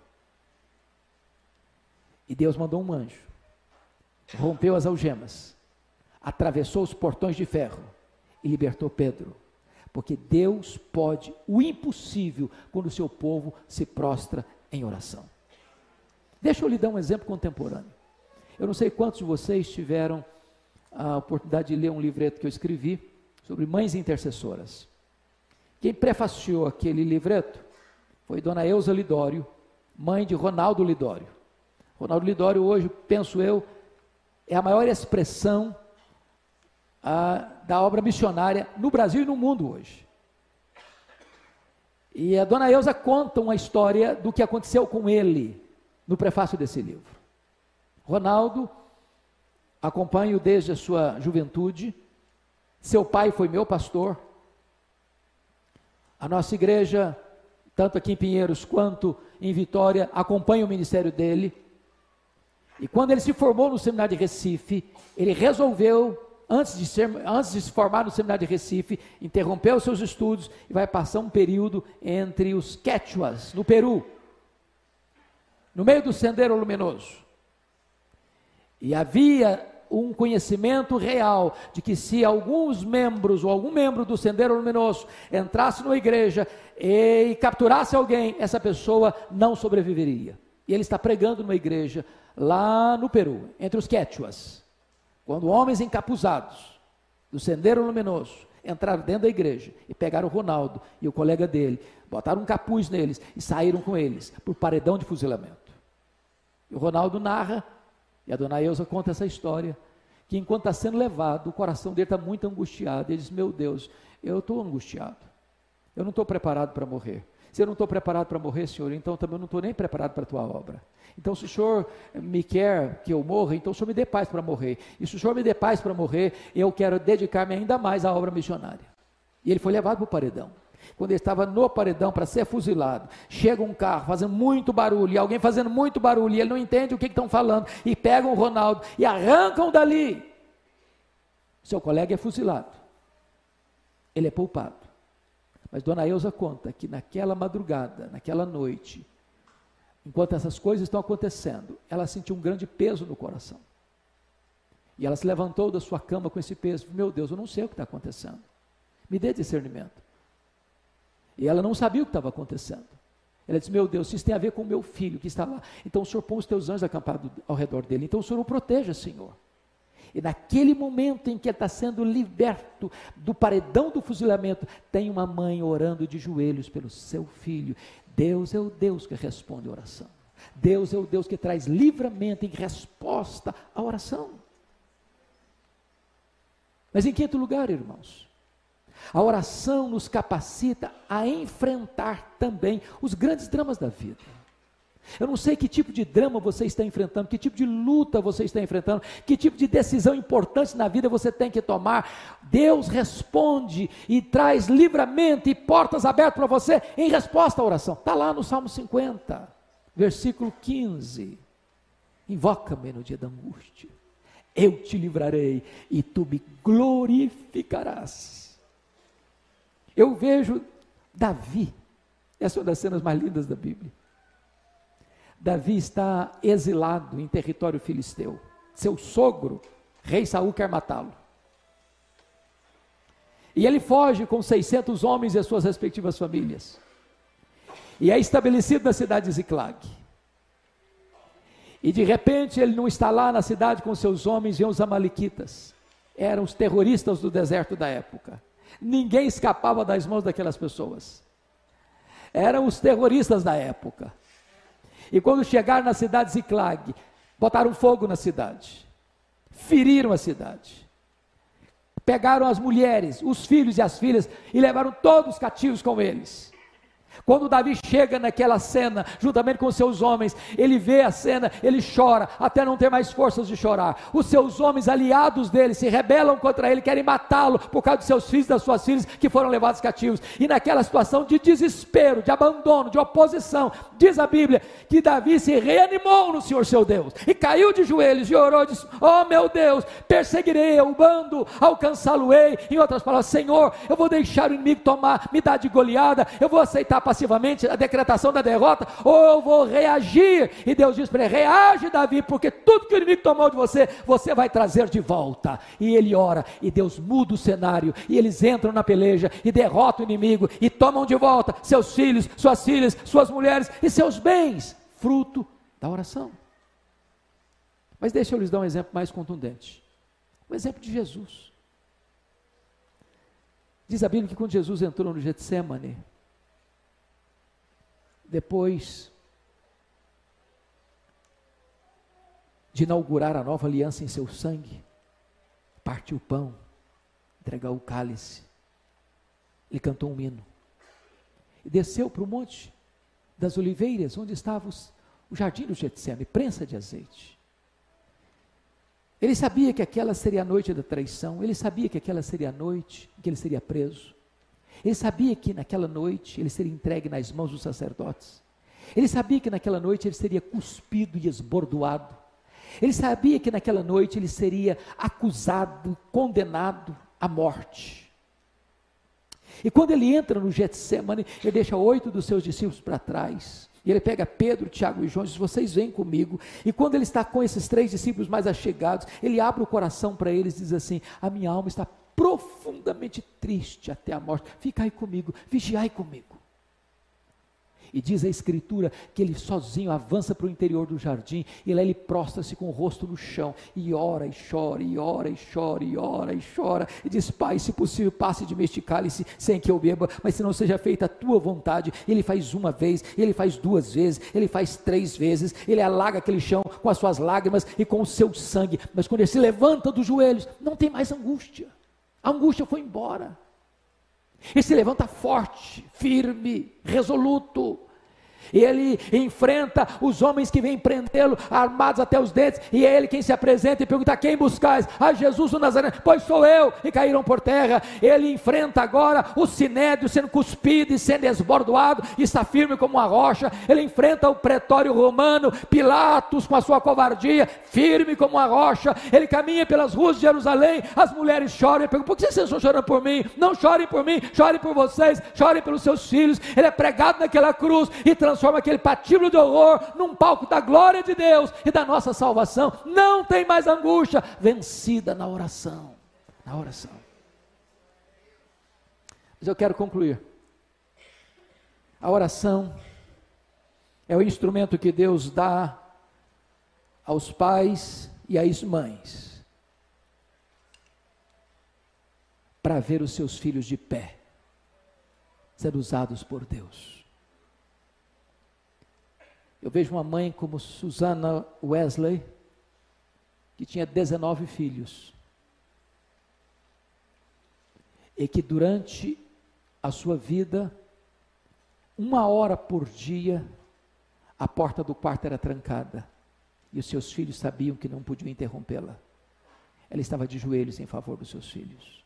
S2: E Deus mandou um anjo, rompeu as algemas, atravessou os portões de ferro e libertou Pedro. Porque Deus pode o impossível quando o seu povo se prostra em oração. Deixa eu lhe dar um exemplo contemporâneo. Eu não sei quantos de vocês tiveram a oportunidade de ler um livreto que eu escrevi sobre mães intercessoras. Quem prefaciou aquele livreto foi Dona Eusa Lidório, mãe de Ronaldo Lidório. Ronaldo Lidório hoje, penso eu, é a maior expressão da obra missionária no Brasil e no mundo hoje. E a Dona Eusa conta uma história do que aconteceu com ele no prefácio desse livro. Ronaldo, acompanho desde a sua juventude, seu pai foi meu pastor, a nossa igreja, tanto aqui em Pinheiros quanto em Vitória, acompanha o ministério dele, e quando ele se formou no seminário de Recife, ele resolveu, antes de se formar no seminário de Recife, interrompeu os seus estudos e vai passar um período entre os Quechuas, no Peru, no meio do Sendero Luminoso. E havia um conhecimento real de que se alguns membros ou algum membro do Sendero Luminoso entrasse numa igreja e capturasse alguém, essa pessoa não sobreviveria. E ele está pregando numa igreja lá no Peru, entre os quechuas, quando homens encapuzados do Sendero Luminoso entraram dentro da igreja e pegaram o Ronaldo e o colega dele, botaram um capuz neles e saíram com eles por paredão de fuzilamento. E o Ronaldo narra, e a dona Elza conta essa história, que enquanto está sendo levado, o coração dele está muito angustiado. Ele diz: meu Deus, eu estou angustiado, eu não estou preparado para morrer. Se eu não estou preparado para morrer, Senhor, então também eu não estou nem preparado para a tua obra. Então se o Senhor me quer que eu morra, então o Senhor me dê paz para morrer. E se o Senhor me dê paz para morrer, eu quero dedicar-me ainda mais à obra missionária. E ele foi levado para o paredão. Quando ele estava no paredão para ser fuzilado, chega um carro fazendo muito barulho, e alguém fazendo muito barulho, e ele não entende o que estão falando, e pegam o Ronaldo e arrancam dali. Seu colega é fuzilado, ele é poupado. Mas dona Elza conta que naquela madrugada, naquela noite, enquanto essas coisas estão acontecendo, ela sentiu um grande peso no coração. E ela se levantou da sua cama com esse peso: meu Deus, eu não sei o que está acontecendo, me dê discernimento. E ela não sabia o que estava acontecendo. Ela disse: meu Deus, isso tem a ver com o meu filho que está lá. Então o Senhor põe os teus anjos acampados ao redor dele. Então o Senhor o proteja, Senhor. E naquele momento em que ele está sendo liberto do paredão do fuzilamento, tem uma mãe orando de joelhos pelo seu filho. Deus é o Deus que responde a oração. Deus é o Deus que traz livramento em resposta à oração. Mas em quinto lugar, irmãos, a oração nos capacita a enfrentar também os grandes dramas da vida. Eu não sei que tipo de drama você está enfrentando, que tipo de luta você está enfrentando, que tipo de decisão importante na vida você tem que tomar. Deus responde e traz livramento e portas abertas para você em resposta à oração. Está lá no Salmo 50, versículo 15. Invoca-me no dia da angústia, eu te livrarei e tu me glorificarás. Eu vejo Davi, essa é uma das cenas mais lindas da Bíblia. Davi está exilado em território filisteu. Seu sogro, rei Saul, quer matá-lo. E ele foge com 600 homens e as suas respectivas famílias. E é estabelecido na cidade de Ziclag. E de repente ele não está lá na cidade com seus homens, e os amalequitas. Eram os terroristas do deserto da época. Ninguém escapava das mãos daquelas pessoas. Eram os terroristas da época. E quando chegaram na cidade de Ziclag, botaram fogo na cidade, feriram a cidade, pegaram as mulheres, os filhos e as filhas, e levaram todos cativos com eles. Quando Davi chega naquela cena, juntamente com seus homens, ele vê a cena, ele chora, até não ter mais forças de chorar. Os seus homens aliados dele se rebelam contra ele, querem matá-lo, por causa de seus filhos e das suas filhas, que foram levados cativos. E naquela situação de desespero, de abandono, de oposição, diz a Bíblia, que Davi se reanimou no Senhor seu Deus, e caiu de joelhos, e orou, e disse: oh meu Deus, perseguirei o bando, alcançá-lo-ei. Em outras palavras: Senhor, eu vou deixar o inimigo tomar, me dar de goleada, eu vou aceitar passivamente a decretação da derrota, ou eu vou reagir. E Deus diz para ele: reage, Davi, porque tudo que o inimigo tomou de você, você vai trazer de volta. E ele ora, e Deus muda o cenário, e eles entram na peleja, e derrotam o inimigo, e tomam de volta seus filhos, suas mulheres, e seus bens, fruto da oração. Mas deixa eu lhes dar um exemplo mais contundente, o exemplo de Jesus. Diz a Bíblia que quando Jesus entrou no Getsemane, depois de inaugurar a nova aliança em seu sangue, partiu o pão, entregou o cálice, ele cantou um hino, e desceu para o monte das oliveiras, onde estava o jardim do Getsemane, prensa de azeite. Ele sabia que aquela seria a noite da traição, ele sabia que aquela seria a noite em que ele seria preso. Ele sabia que naquela noite ele seria entregue nas mãos dos sacerdotes. Ele sabia que naquela noite ele seria cuspido e esbordoado. Ele sabia que naquela noite ele seria acusado, condenado à morte. E quando ele entra no Getsemane, ele deixa 8 dos seus discípulos para trás. E ele pega Pedro, Tiago e João e diz: vocês vêm comigo. E quando ele está com esses 3 discípulos mais achegados, ele abre o coração para eles e diz assim: a minha alma está profundamente triste até a morte, ficai comigo, vigiai comigo. E diz a Escritura que ele sozinho avança para o interior do jardim, e lá ele prostra-se com o rosto no chão, e ora e chora, e ora e chora, e ora e chora, e diz: Pai, se possível, passe de mim este cálice sem que eu beba, mas se não seja feita a tua vontade. Ele faz uma vez, ele faz 2 vezes, ele faz 3 vezes, ele alaga aquele chão com as suas lágrimas e com o seu sangue, mas quando ele se levanta dos joelhos, não tem mais angústia, a angústia foi embora. Ele se levanta forte, firme, resoluto. Ele enfrenta os homens que vêm prendê-lo, armados até os dentes, e é ele quem se apresenta e pergunta: quem buscais? A Jesus o Nazareno. Pois sou eu. E caíram por terra. Ele enfrenta agora o sinédrio sendo cuspido e sendo esbordoado, e está firme como uma rocha. Ele enfrenta o pretório romano, Pilatos com a sua covardia, firme como uma rocha. Ele caminha pelas ruas de Jerusalém, as mulheres choram e perguntam: por que vocês estão chorando por mim? Não chorem por mim, chorem por vocês, chorem pelos seus filhos. Ele é pregado naquela cruz e transforma aquele patíbulo de horror num palco da glória de Deus e da nossa salvação. Não tem mais angústia, vencida na oração, na oração. Mas eu quero concluir. A oração é o instrumento que Deus dá aos pais e às mães para ver os seus filhos de pé, sendo usados por Deus. Eu vejo uma mãe como Susana Wesley, que tinha 19 filhos, e que durante a sua vida, 1 hora por dia, a porta do quarto era trancada, e os seus filhos sabiam que não podiam interrompê-la. Ela estava de joelhos em favor dos seus filhos.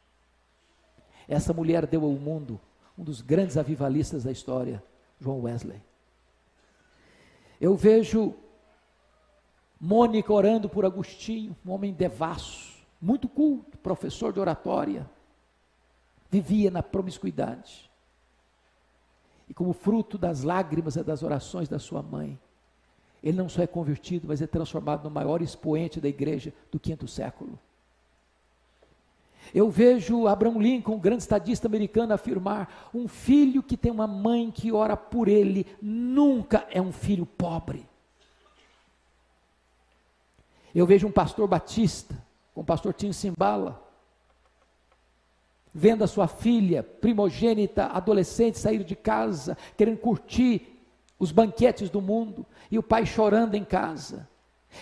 S2: Essa mulher deu ao mundo um dos grandes avivalistas da história, John Wesley. Eu vejo Mônica orando por Agostinho, um homem devasso, muito culto, professor de oratória, vivia na promiscuidade, e como fruto das lágrimas e das orações da sua mãe, ele não só é convertido, mas é transformado no maior expoente da igreja do 5º século. Eu vejo Abraham Lincoln, um grande estadista americano, afirmar: um filho que tem uma mãe que ora por ele, nunca é um filho pobre. Eu vejo um pastor batista, com o pastor Tim Simbala, vendo a sua filha primogênita, adolescente, sair de casa, querendo curtir os banquetes do mundo, e o pai chorando em casa.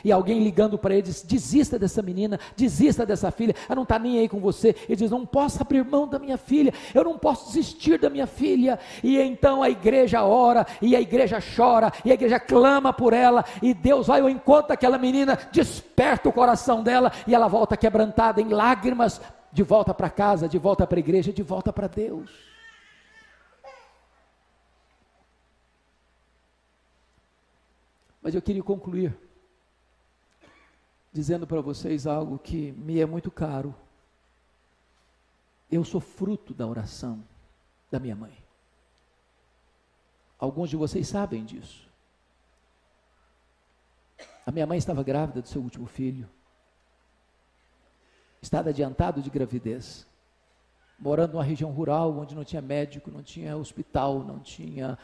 S2: E alguém ligando para ele diz: desista dessa menina, desista dessa filha, ela não está nem aí com você. Ele diz: não posso abrir mão da minha filha, eu não posso desistir da minha filha. E então a igreja ora, e a igreja chora, e a igreja clama por ela, e Deus vai ao encontro daquela menina, desperta o coração dela, e ela volta quebrantada em lágrimas, de volta para casa, de volta para a igreja, de volta para Deus. Mas eu queria concluir dizendo para vocês algo que me é muito caro. Eu sou fruto da oração da minha mãe. Alguns de vocês sabem disso. A minha mãe estava grávida do seu último filho, estado adiantado de gravidez, morando numa região rural, onde não tinha médico, não tinha hospital, não tinha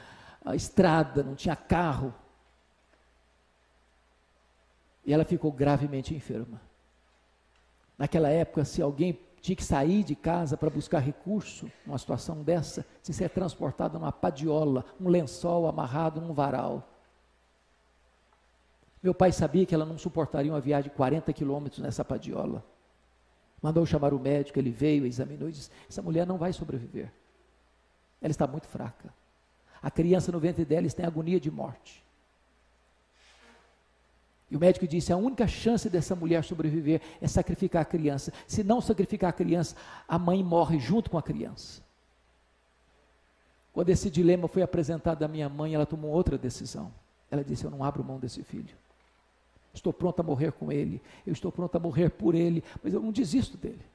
S2: estrada, não tinha carro. E ela ficou gravemente enferma. Naquela época, se alguém tinha que sair de casa para buscar recurso, numa situação dessa, se ser transportado numa padiola, um lençol amarrado num varal. Meu pai sabia que ela não suportaria uma viagem de 40 quilômetros nessa padiola. Mandou chamar o médico, ele veio, examinou e disse: essa mulher não vai sobreviver. Ela está muito fraca. A criança no ventre dela está em agonia de morte. E o médico disse: a única chance dessa mulher sobreviver é sacrificar a criança. Se não sacrificar a criança, a mãe morre junto com a criança. Quando esse dilema foi apresentado à minha mãe, ela tomou outra decisão. Ela disse: eu não abro mão desse filho. Estou pronta a morrer com ele, eu estou pronta a morrer por ele, mas eu não desisto dele.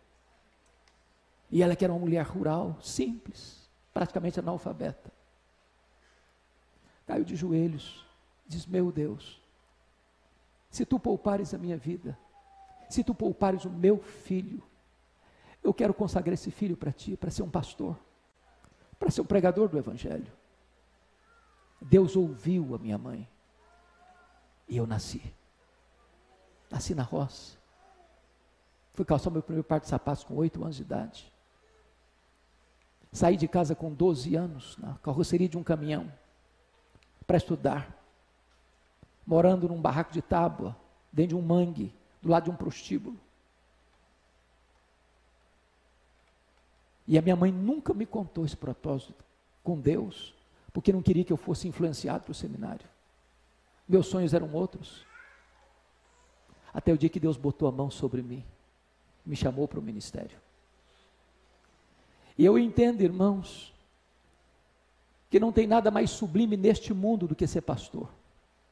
S2: E ela que era uma mulher rural, simples, praticamente analfabeta. caiu de joelhos, diz: meu Deus, se tu poupares a minha vida, se tu poupares o meu filho, eu quero consagrar esse filho para ti, para ser um pastor, para ser um pregador do Evangelho. Deus ouviu a minha mãe, e eu nasci na roça. Fui calçar meu primeiro par de sapatos com 8 anos de idade. Saí de casa com 12 anos, na carroceria de um caminhão, para estudar, morando num barraco de tábua, dentro de um mangue, do lado de um prostíbulo. E a minha mãe nunca me contou esse propósito com Deus, porque não queria que eu fosse influenciado para o seminário. Meus sonhos eram outros. Até o dia que Deus botou a mão sobre mim, me chamou para o ministério. E eu entendo, irmãos, que não tem nada mais sublime neste mundo do que ser pastor,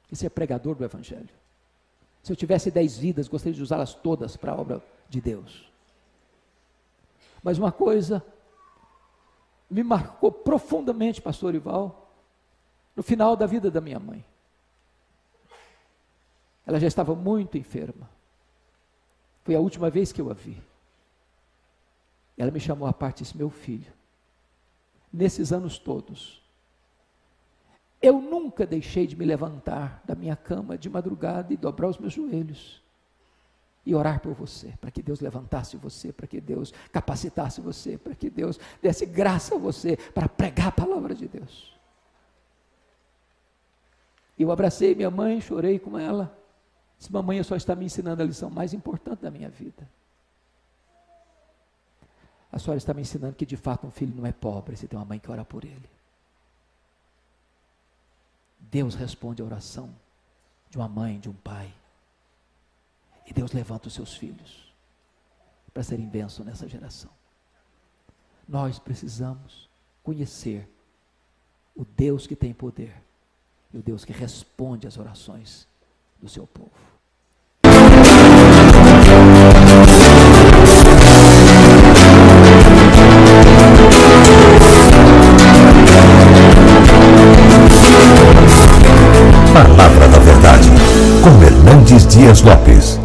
S2: que ser pregador do Evangelho. Se eu tivesse 10 vidas, gostaria de usá-las todas para a obra de Deus. Mas uma coisa me marcou profundamente, pastor Ival, no final da vida da minha mãe. Ela já estava muito enferma. Foi a última vez que eu a vi. Ela me chamou à parte e disse: meu filho, nesses anos todos, eu nunca deixei de me levantar da minha cama de madrugada e dobrar os meus joelhos e orar por você, para que Deus levantasse você, para que Deus capacitasse você, para que Deus desse graça a você para pregar a palavra de Deus. Eu abracei minha mãe, chorei com ela, disse: mamãe, só está me ensinando a lição mais importante da minha vida. A senhora está me ensinando que de fato um filho não é pobre, se tem uma mãe que ora por ele. Deus responde a oração de uma mãe, de um pai. E Deus levanta os seus filhos para serem bênção nessa geração. Nós precisamos conhecer o Deus que tem poder e o Deus que responde às orações do seu povo.
S1: Palavra da Verdade, com Hernandes Dias Lopes.